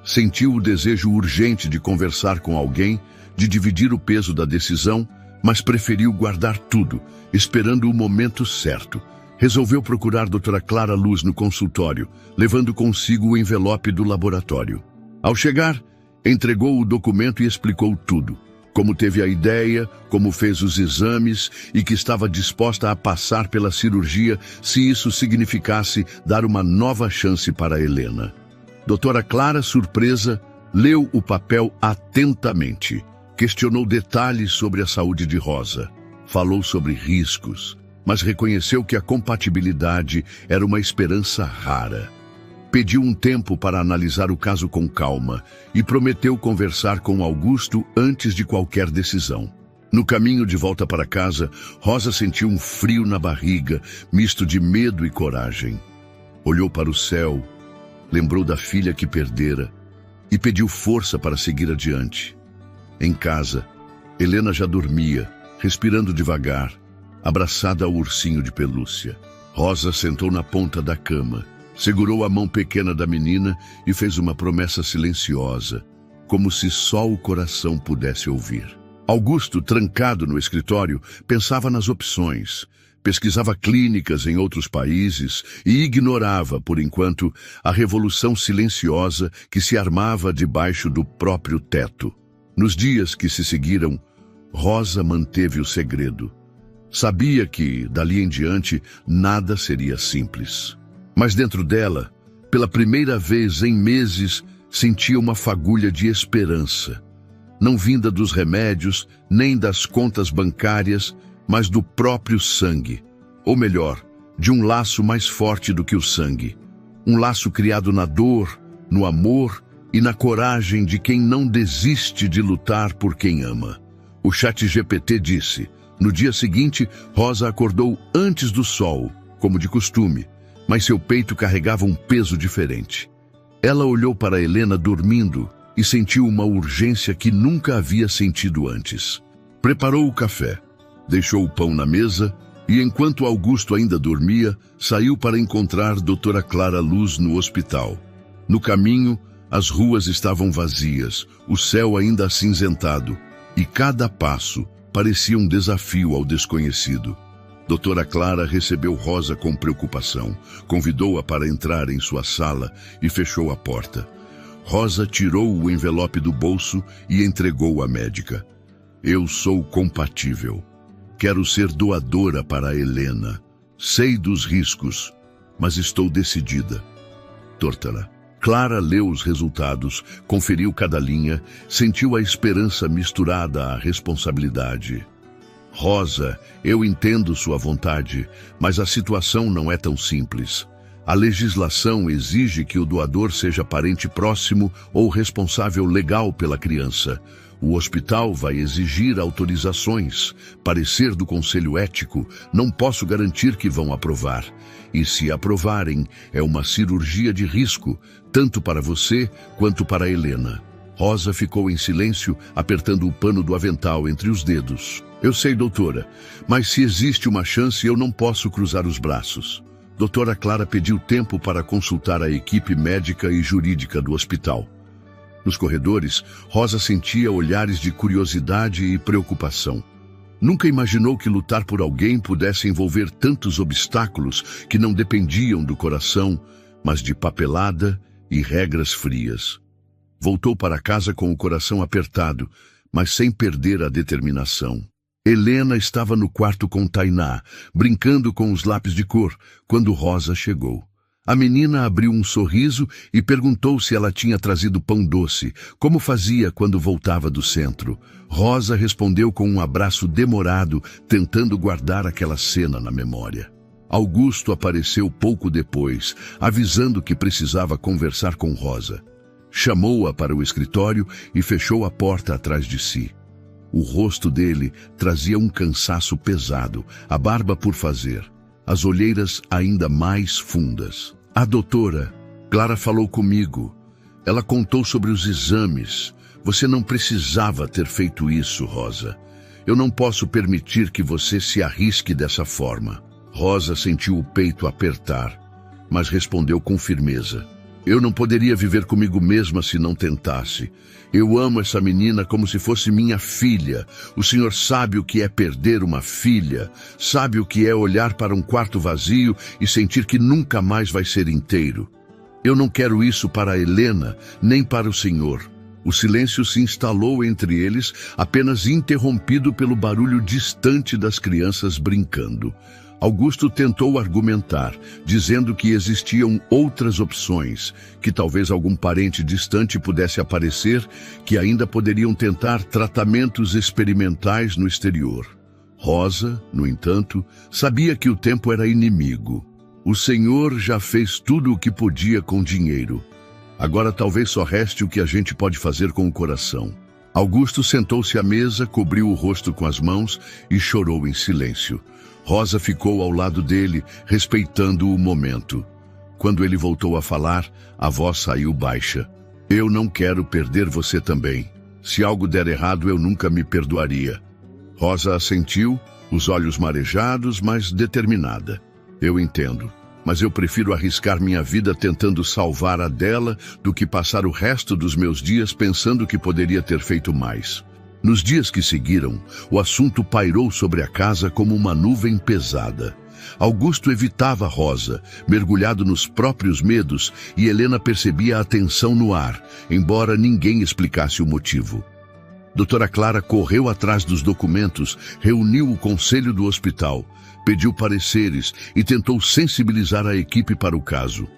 Sentiu o desejo urgente de conversar com alguém, de dividir o peso da decisão, mas preferiu guardar tudo, esperando o momento certo. Resolveu procurar doutora Clara Luz no consultório, levando consigo o envelope do laboratório. Ao chegar, entregou o documento e explicou tudo. Como teve a ideia, como fez os exames e que estava disposta a passar pela cirurgia se isso significasse dar uma nova chance para Helena. Doutora Clara, surpresa, leu o papel atentamente. Questionou detalhes sobre a saúde de Rosa. Falou sobre riscos, mas reconheceu que a compatibilidade era uma esperança rara. Pediu um tempo para analisar o caso com calma e prometeu conversar com Augusto antes de qualquer decisão. No caminho de volta para casa, Rosa sentiu um frio na barriga, misto de medo e coragem. Olhou para o céu, lembrou da filha que perdera e pediu força para seguir adiante. Em casa, Helena já dormia, respirando devagar, abraçada ao ursinho de pelúcia. Rosa sentou na ponta da cama, segurou a mão pequena da menina e fez uma promessa silenciosa, como se só o coração pudesse ouvir. Augusto, trancado no escritório, pensava nas opções, pesquisava clínicas em outros países e ignorava, por enquanto, a revolução silenciosa que se armava debaixo do próprio teto. Nos dias que se seguiram, Rosa manteve o segredo. Sabia que, dali em diante, nada seria simples. Mas dentro dela, pela primeira vez em meses, sentia uma fagulha de esperança. Não vinda dos remédios, nem das contas bancárias, mas do próprio sangue. Ou melhor, de um laço mais forte do que o sangue. Um laço criado na dor, no amor e na coragem de quem não desiste de lutar por quem ama. O ChatGPT disse: no dia seguinte, Rosa acordou antes do sol, como de costume, mas seu peito carregava um peso diferente. Ela olhou para Helena dormindo e sentiu uma urgência que nunca havia sentido antes. Preparou o café, deixou o pão na mesa e, enquanto Augusto ainda dormia, saiu para encontrar Doutora Clara Luz no hospital. No caminho, as ruas estavam vazias, o céu ainda acinzentado, e cada passo parecia um desafio ao desconhecido. Doutora Clara recebeu Rosa com preocupação, convidou-a para entrar em sua sala e fechou a porta. Rosa tirou o envelope do bolso e entregou à médica. Eu sou compatível. Quero ser doadora para a Helena. Sei dos riscos, mas estou decidida. Doutora Clara leu os resultados, conferiu cada linha, sentiu a esperança misturada à responsabilidade. Rosa, eu entendo sua vontade, mas a situação não é tão simples. A legislação exige que o doador seja parente próximo ou responsável legal pela criança. O hospital vai exigir autorizações, parecer do conselho ético, não posso garantir que vão aprovar. E se aprovarem, é uma cirurgia de risco, tanto para você quanto para Helena. Rosa ficou em silêncio, apertando o pano do avental entre os dedos. Eu sei, doutora, mas se existe uma chance, eu não posso cruzar os braços. Doutora Clara pediu tempo para consultar a equipe médica e jurídica do hospital. Nos corredores, Rosa sentia olhares de curiosidade e preocupação. Nunca imaginou que lutar por alguém pudesse envolver tantos obstáculos que não dependiam do coração, mas de papelada e regras frias. Voltou para casa com o coração apertado, mas sem perder a determinação. Helena estava no quarto com Tainá, brincando com os lápis de cor, quando Rosa chegou. A menina abriu um sorriso e perguntou se ela tinha trazido pão doce, como fazia quando voltava do centro. Rosa respondeu com um abraço demorado, tentando guardar aquela cena na memória. Augusto apareceu pouco depois, avisando que precisava conversar com Rosa. Chamou-a para o escritório e fechou a porta atrás de si. O rosto dele trazia um cansaço pesado, a barba por fazer, as olheiras ainda mais fundas. A doutora Clara falou comigo. Ela contou sobre os exames. Você não precisava ter feito isso, Rosa. Eu não posso permitir que você se arrisque dessa forma. Rosa sentiu o peito apertar, mas respondeu com firmeza. Eu não poderia viver comigo mesma se não tentasse. Eu amo essa menina como se fosse minha filha. O senhor sabe o que é perder uma filha, sabe o que é olhar para um quarto vazio e sentir que nunca mais vai ser inteiro. Eu não quero isso para a Helena, nem para o senhor. O silêncio se instalou entre eles, apenas interrompido pelo barulho distante das crianças brincando. Augusto tentou argumentar, dizendo que existiam outras opções, que talvez algum parente distante pudesse aparecer, que ainda poderiam tentar tratamentos experimentais no exterior. Rosa, no entanto, sabia que o tempo era inimigo. O Senhor já fez tudo o que podia com dinheiro. Agora talvez só reste o que a gente pode fazer com o coração. Augusto sentou-se à mesa, cobriu o rosto com as mãos e chorou em silêncio. Rosa ficou ao lado dele, respeitando o momento. Quando ele voltou a falar, a voz saiu baixa. Eu não quero perder você também. Se algo der errado, eu nunca me perdoaria. Rosa assentiu, os olhos marejados, mas determinada. Eu entendo, mas eu prefiro arriscar minha vida tentando salvar a dela do que passar o resto dos meus dias pensando que poderia ter feito mais. Nos dias que seguiram, o assunto pairou sobre a casa como uma nuvem pesada. Augusto evitava Rosa, mergulhado nos próprios medos, e Helena percebia a tensão no ar, embora ninguém explicasse o motivo. Doutora Clara correu atrás dos documentos, reuniu o conselho do hospital, pediu pareceres e tentou sensibilizar a equipe para o caso.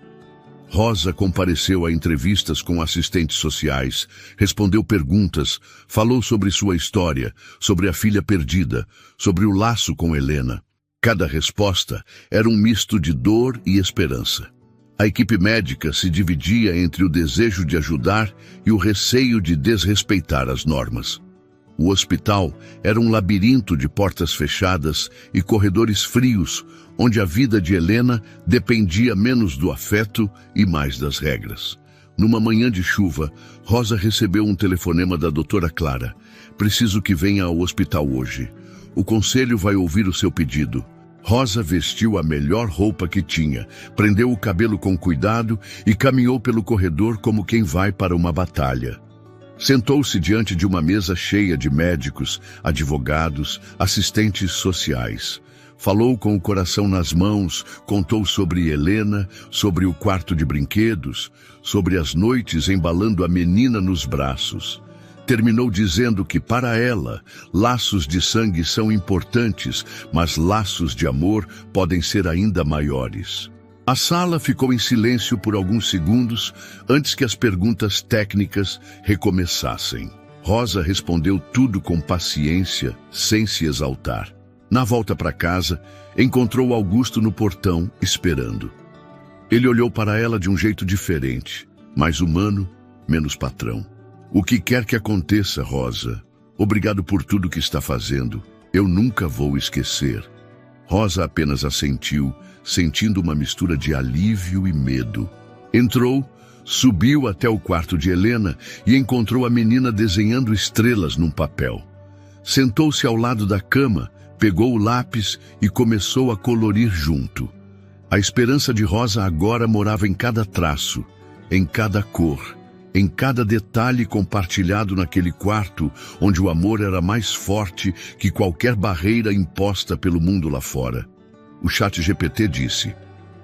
Rosa compareceu a entrevistas com assistentes sociais, respondeu perguntas, falou sobre sua história, sobre a filha perdida, sobre o laço com Helena. Cada resposta era um misto de dor e esperança. A equipe médica se dividia entre o desejo de ajudar e o receio de desrespeitar as normas. O hospital era um labirinto de portas fechadas e corredores frios, onde a vida de Helena dependia menos do afeto e mais das regras. Numa manhã de chuva, Rosa recebeu um telefonema da doutora Clara. Preciso que venha ao hospital hoje. O conselho vai ouvir o seu pedido. Rosa vestiu a melhor roupa que tinha, prendeu o cabelo com cuidado e caminhou pelo corredor como quem vai para uma batalha. Sentou-se diante de uma mesa cheia de médicos, advogados, assistentes sociais. Falou com o coração nas mãos, contou sobre Helena, sobre o quarto de brinquedos, sobre as noites embalando a menina nos braços. Terminou dizendo que, para ela, laços de sangue são importantes, mas laços de amor podem ser ainda maiores. A sala ficou em silêncio por alguns segundos antes que as perguntas técnicas recomeçassem. Rosa respondeu tudo com paciência, sem se exaltar. Na volta para casa, encontrou Augusto no portão, esperando. Ele olhou para ela de um jeito diferente, mais humano, menos patrão. O que quer que aconteça, Rosa, obrigado por tudo que está fazendo. Eu nunca vou esquecer. Rosa apenas assentiu, sentindo uma mistura de alívio e medo. Entrou, subiu até o quarto de Helena e encontrou a menina desenhando estrelas num papel. Sentou-se ao lado da cama, pegou o lápis e começou a colorir junto. A esperança de Rosa agora morava em cada traço, em cada cor, em cada detalhe compartilhado naquele quarto onde o amor era mais forte que qualquer barreira imposta pelo mundo lá fora. O ChatGPT disse: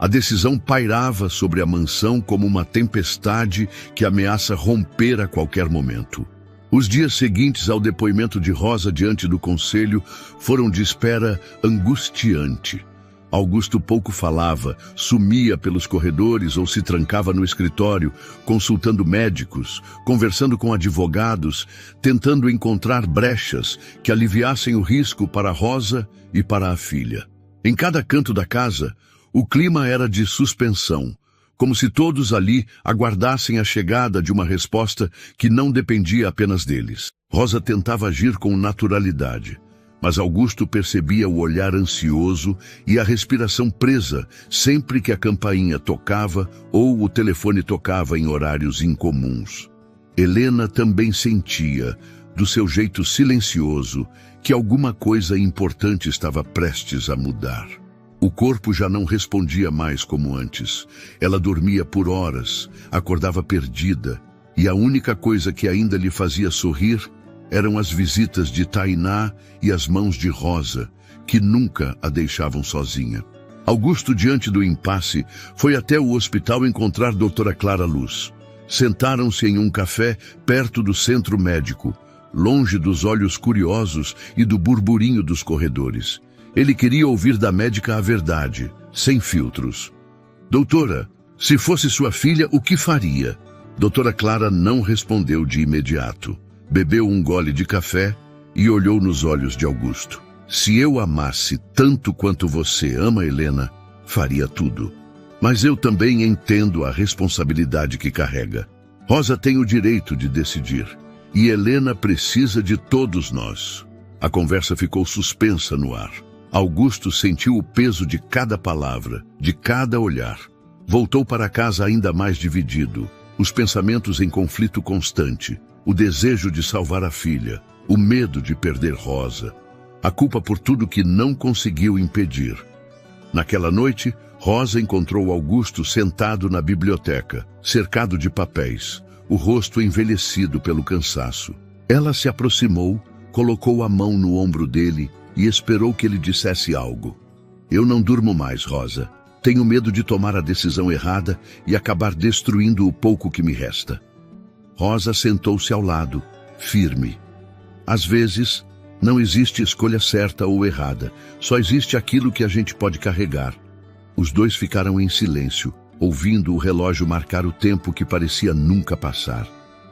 a decisão pairava sobre a mansão como uma tempestade que ameaça romper a qualquer momento. Os dias seguintes ao depoimento de Rosa diante do conselho foram de espera angustiante. Augusto pouco falava, sumia pelos corredores ou se trancava no escritório, consultando médicos, conversando com advogados, tentando encontrar brechas que aliviassem o risco para Rosa e para a filha. Em cada canto da casa, o clima era de suspensão, como se todos ali aguardassem a chegada de uma resposta que não dependia apenas deles. Rosa tentava agir com naturalidade, mas Augusto percebia o olhar ansioso e a respiração presa sempre que a campainha tocava ou o telefone tocava em horários incomuns. Helena também sentia, do seu jeito silencioso, que alguma coisa importante estava prestes a mudar. O corpo já não respondia mais como antes. Ela dormia por horas, acordava perdida, e a única coisa que ainda lhe fazia sorrir eram as visitas de Tainá e as mãos de Rosa, que nunca a deixavam sozinha. Augusto, diante do impasse, foi até o hospital encontrar doutora Clara Luz. Sentaram-se em um café perto do centro médico, longe dos olhos curiosos e do burburinho dos corredores. Ele queria ouvir da médica a verdade, sem filtros. Doutora, se fosse sua filha, o que faria? Doutora Clara não respondeu de imediato. Bebeu um gole de café e olhou nos olhos de Augusto. Se eu amasse tanto quanto você ama Helena, faria tudo. Mas eu também entendo a responsabilidade que carrega. Rosa tem o direito de decidir. E Helena precisa de todos nós. A conversa ficou suspensa no ar. Augusto sentiu o peso de cada palavra, de cada olhar. Voltou para casa ainda mais dividido, os pensamentos em conflito constante, o desejo de salvar a filha, o medo de perder Rosa, a culpa por tudo que não conseguiu impedir. Naquela noite, Rosa encontrou Augusto sentado na biblioteca, cercado de papéis, o rosto envelhecido pelo cansaço. Ela se aproximou, colocou a mão no ombro dele e esperou que ele dissesse algo. Eu não durmo mais, Rosa. Tenho medo de tomar a decisão errada e acabar destruindo o pouco que me resta. Rosa sentou-se ao lado, firme. Às vezes, não existe escolha certa ou errada. Só existe aquilo que a gente pode carregar. Os dois ficaram em silêncio, ouvindo o relógio marcar o tempo que parecia nunca passar.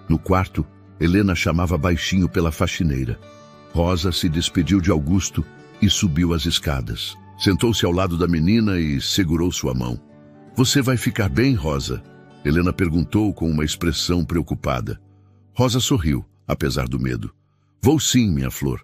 No quarto, Helena chamava baixinho pela faxineira. Rosa se despediu de Augusto e subiu as escadas. Sentou-se ao lado da menina e segurou sua mão. Você vai ficar bem, Rosa? Helena perguntou com uma expressão preocupada. Rosa sorriu, apesar do medo. Vou sim, minha flor.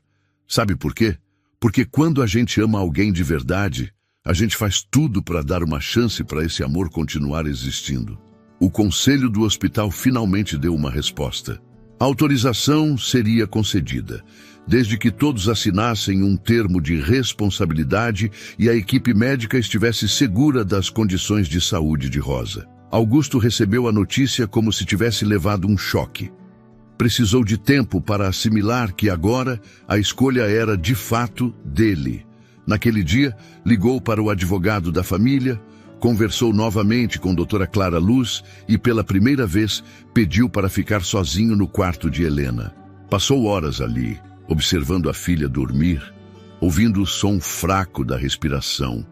Sabe por quê? Porque quando a gente ama alguém de verdade, a gente faz tudo para dar uma chance para esse amor continuar existindo. O conselho do hospital finalmente deu uma resposta. A autorização seria concedida, desde que todos assinassem um termo de responsabilidade e a equipe médica estivesse segura das condições de saúde de Rosa. Augusto recebeu a notícia como se tivesse levado um choque. Precisou de tempo para assimilar que agora a escolha era de fato dele. Naquele dia, ligou para o advogado da família, conversou novamente com a doutora Clara Luz e, pela primeira vez, pediu para ficar sozinho no quarto de Helena. Passou horas ali, observando a filha dormir, ouvindo o som fraco da respiração,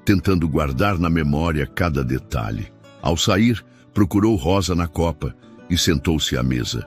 tentando guardar na memória cada detalhe. Ao sair, procurou Rosa na copa e sentou-se à mesa.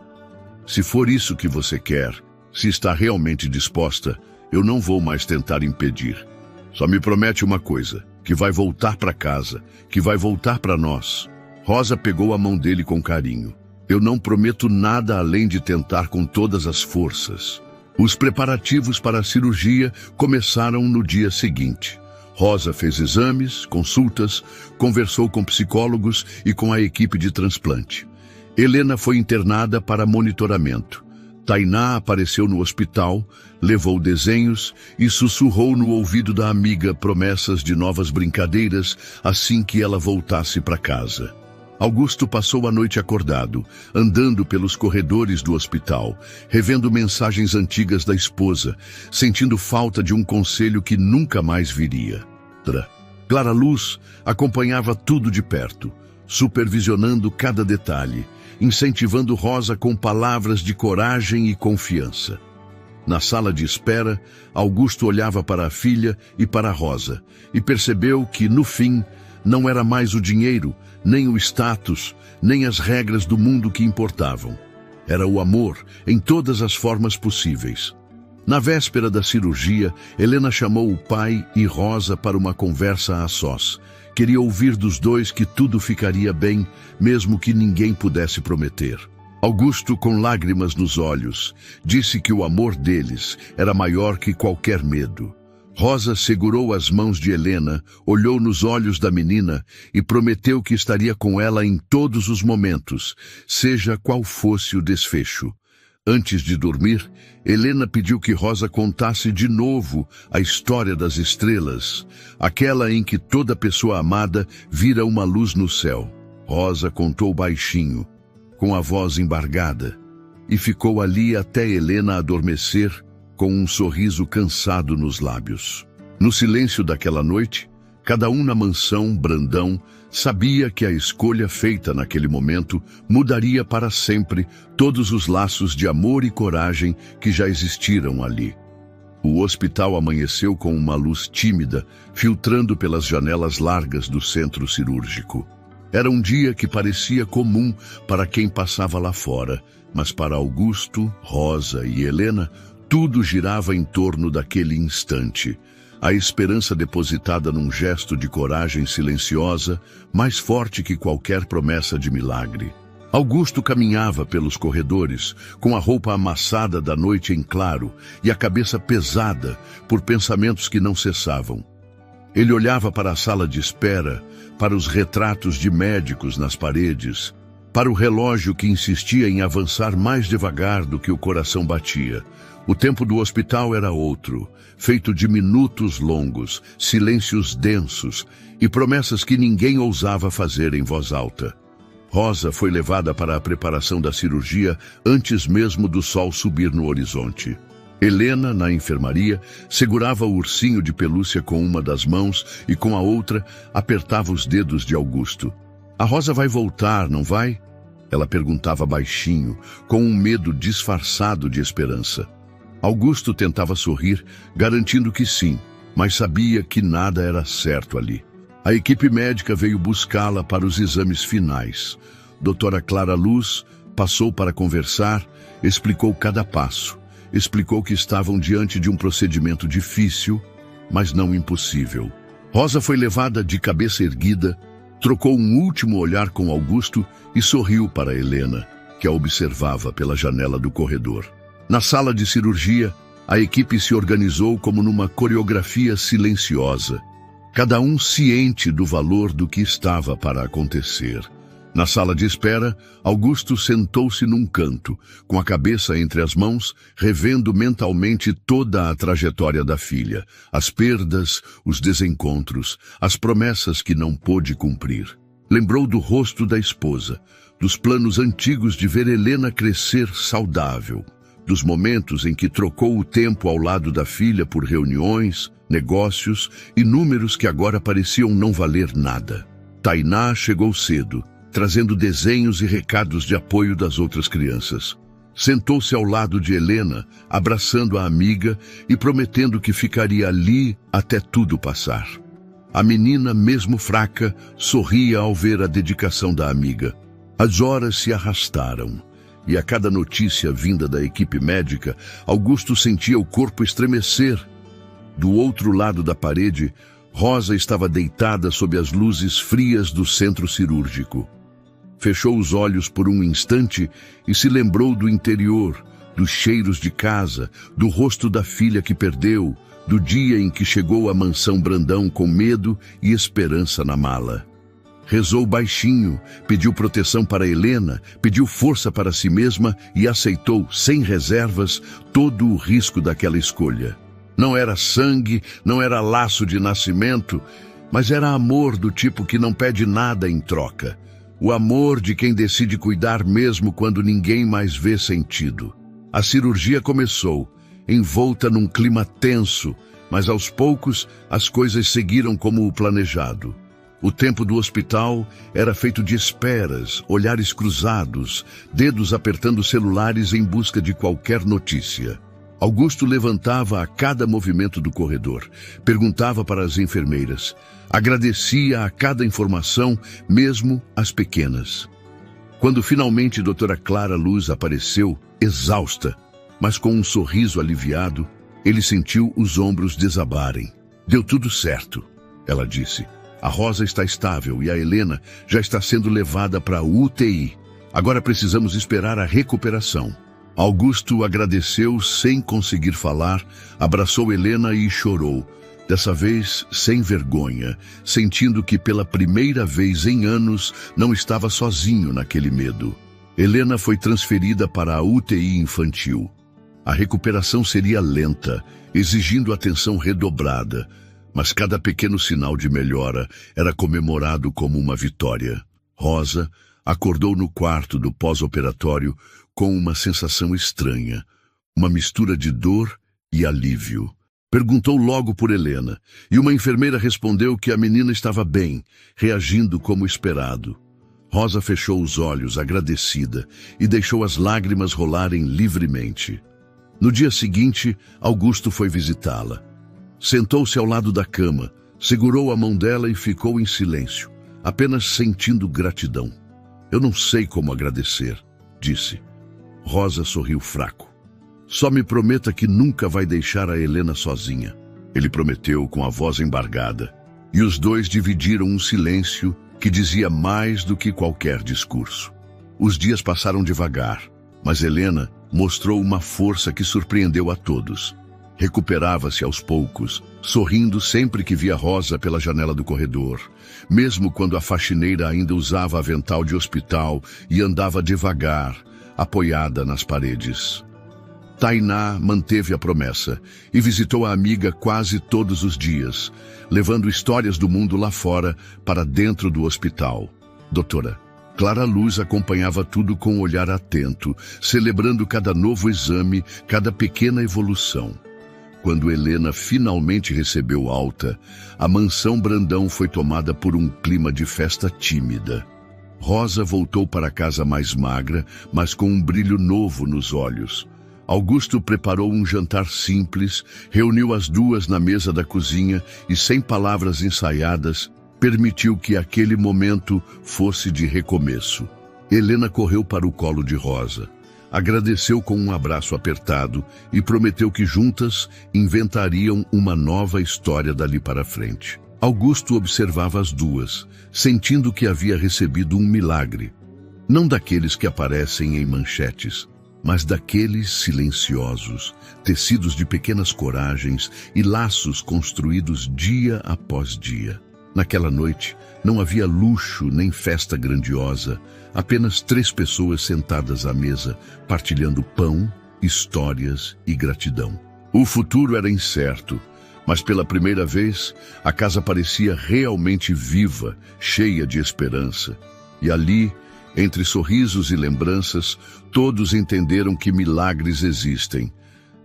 Se for isso que você quer, se está realmente disposta, eu não vou mais tentar impedir. Só me promete uma coisa, que vai voltar para casa, que vai voltar para nós. Rosa pegou a mão dele com carinho. Eu não prometo nada além de tentar com todas as forças. Os preparativos para a cirurgia começaram no dia seguinte. Rosa fez exames, consultas, conversou com psicólogos e com a equipe de transplante. Helena foi internada para monitoramento. Tainá apareceu no hospital, levou desenhos e sussurrou no ouvido da amiga promessas de novas brincadeiras assim que ela voltasse para casa. Augusto passou a noite acordado, andando pelos corredores do hospital, revendo mensagens antigas da esposa, sentindo falta de um conselho que nunca mais viria. Clara Luz acompanhava tudo de perto, supervisionando cada detalhe, incentivando Rosa com palavras de coragem e confiança. Na sala de espera, Augusto olhava para a filha e para Rosa e percebeu que, no fim, não era mais o dinheiro, nem o status, nem as regras do mundo que importavam. Era o amor, em todas as formas possíveis. Na véspera da cirurgia, Helena chamou o pai e Rosa para uma conversa a sós. Queria ouvir dos dois que tudo ficaria bem, mesmo que ninguém pudesse prometer. Augusto, com lágrimas nos olhos, disse que o amor deles era maior que qualquer medo. Rosa segurou as mãos de Helena, olhou nos olhos da menina e prometeu que estaria com ela em todos os momentos, seja qual fosse o desfecho. Antes de dormir, Helena pediu que Rosa contasse de novo a história das estrelas, aquela em que toda pessoa amada vira uma luz no céu. Rosa contou baixinho, com a voz embargada, e ficou ali até Helena adormecer, com um sorriso cansado nos lábios. No silêncio daquela noite, cada um na mansão Brandão sabia que a escolha feita naquele momento mudaria para sempre todos os laços de amor e coragem que já existiram ali. O hospital amanheceu com uma luz tímida, filtrando pelas janelas largas do centro cirúrgico. Era um dia que parecia comum para quem passava lá fora, mas para Augusto, Rosa e Helena, tudo girava em torno daquele instante. A esperança depositada num gesto de coragem silenciosa, mais forte que qualquer promessa de milagre. Augusto caminhava pelos corredores, com a roupa amassada da noite em claro e a cabeça pesada por pensamentos que não cessavam. Ele olhava para a sala de espera, para os retratos de médicos nas paredes, para o relógio que insistia em avançar mais devagar do que o coração batia. O tempo do hospital era outro, feito de minutos longos, silêncios densos e promessas que ninguém ousava fazer em voz alta. Rosa foi levada para a preparação da cirurgia antes mesmo do sol subir no horizonte. Helena, na enfermaria, segurava o ursinho de pelúcia com uma das mãos e com a outra apertava os dedos de Augusto. "A Rosa vai voltar, não vai?" Ela perguntava baixinho, com um medo disfarçado de esperança. Augusto tentava sorrir, garantindo que sim, mas sabia que nada era certo ali. A equipe médica veio buscá-la para os exames finais. Doutora Clara Luz passou para conversar, explicou cada passo. Explicou que estavam diante de um procedimento difícil, mas não impossível. Rosa foi levada de cabeça erguida, trocou um último olhar com Augusto e sorriu para Helena, que a observava pela janela do corredor. Na sala de cirurgia, a equipe se organizou como numa coreografia silenciosa, cada um ciente do valor do que estava para acontecer. Na sala de espera, Augusto sentou-se num canto, com a cabeça entre as mãos, revendo mentalmente toda a trajetória da filha, as perdas, os desencontros, as promessas que não pôde cumprir. Lembrou do rosto da esposa, dos planos antigos de ver Helena crescer saudável, dos momentos em que trocou o tempo ao lado da filha por reuniões, negócios e números que agora pareciam não valer nada. Tainá chegou cedo, trazendo desenhos e recados de apoio das outras crianças. Sentou-se ao lado de Helena, abraçando a amiga e prometendo que ficaria ali até tudo passar. A menina, mesmo fraca, sorria ao ver a dedicação da amiga. As horas se arrastaram, e a cada notícia vinda da equipe médica, Augusto sentia o corpo estremecer. Do outro lado da parede, Rosa estava deitada sob as luzes frias do centro cirúrgico. Fechou os olhos por um instante e se lembrou do interior, dos cheiros de casa, do rosto da filha que perdeu, do dia em que chegou à mansão Brandão com medo e esperança na mala. Rezou baixinho, pediu proteção para Helena, pediu força para si mesma e aceitou, sem reservas, todo o risco daquela escolha. Não era sangue, não era laço de nascimento, mas era amor do tipo que não pede nada em troca. O amor de quem decide cuidar mesmo quando ninguém mais vê sentido. A cirurgia começou, envolta num clima tenso, mas aos poucos as coisas seguiram como o planejado. O tempo do hospital era feito de esperas, olhares cruzados, dedos apertando celulares em busca de qualquer notícia. Augusto levantava a cada movimento do corredor, perguntava para as enfermeiras, agradecia a cada informação, mesmo as pequenas. Quando finalmente doutora Clara Luz apareceu, exausta, mas com um sorriso aliviado, ele sentiu os ombros desabarem. Deu tudo certo, ela disse. A Rosa está estável e a Helena já está sendo levada para a UTI. Agora precisamos esperar a recuperação. Augusto agradeceu sem conseguir falar, abraçou Helena e chorou, dessa vez sem vergonha, sentindo que pela primeira vez em anos não estava sozinho naquele medo. Helena foi transferida para a UTI infantil. A recuperação seria lenta, exigindo atenção redobrada, mas cada pequeno sinal de melhora era comemorado como uma vitória. Rosa acordou no quarto do pós-operatório com uma sensação estranha, uma mistura de dor e alívio. Perguntou logo por Helena, e uma enfermeira respondeu que a menina estava bem, reagindo como esperado. Rosa fechou os olhos, agradecida, e deixou as lágrimas rolarem livremente. No dia seguinte, Augusto foi visitá-la. Sentou-se ao lado da cama, segurou a mão dela e ficou em silêncio, apenas sentindo gratidão. Eu não sei como agradecer, disse. Rosa sorriu fraco. Só me prometa que nunca vai deixar a Helena sozinha. Ele prometeu com a voz embargada. E os dois dividiram um silêncio que dizia mais do que qualquer discurso. Os dias passaram devagar, mas Helena mostrou uma força que surpreendeu a todos. Recuperava-se aos poucos, sorrindo sempre que via Rosa pela janela do corredor, mesmo quando a faxineira ainda usava avental de hospital e andava devagar, apoiada nas paredes. Tainá manteve a promessa e visitou a amiga quase todos os dias, levando histórias do mundo lá fora para dentro do hospital. Doutora Clara Luz acompanhava tudo com um olhar atento, celebrando cada novo exame, cada pequena evolução. Quando Helena finalmente recebeu alta, a mansão Brandão foi tomada por um clima de festa tímida. Rosa voltou para casa mais magra, mas com um brilho novo nos olhos. Augusto preparou um jantar simples, reuniu as duas na mesa da cozinha e, sem palavras ensaiadas, permitiu que aquele momento fosse de recomeço. Helena correu para o colo de Rosa, agradeceu com um abraço apertado e prometeu que juntas inventariam uma nova história dali para frente. Augusto observava as duas, sentindo que havia recebido um milagre. Não daqueles que aparecem em manchetes, mas daqueles silenciosos, tecidos de pequenas coragens e laços construídos dia após dia. Naquela noite, não havia luxo nem festa grandiosa, apenas 3 pessoas sentadas à mesa, partilhando pão, histórias e gratidão. O futuro era incerto, mas pela primeira vez, a casa parecia realmente viva, cheia de esperança. E ali, entre sorrisos e lembranças, todos entenderam que milagres existem.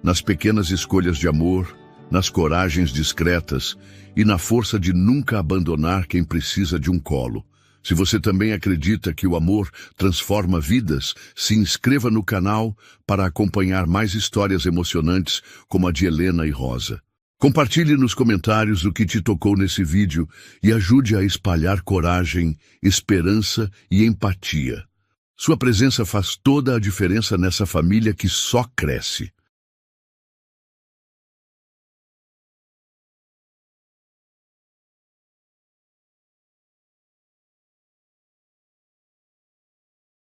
Nas pequenas escolhas de amor, nas coragens discretas e na força de nunca abandonar quem precisa de um colo. Se você também acredita que o amor transforma vidas, se inscreva no canal para acompanhar mais histórias emocionantes como a de Helena e Rosa. Compartilhe nos comentários o que te tocou nesse vídeo e ajude a espalhar coragem, esperança e empatia. Sua presença faz toda a diferença nessa família que só cresce.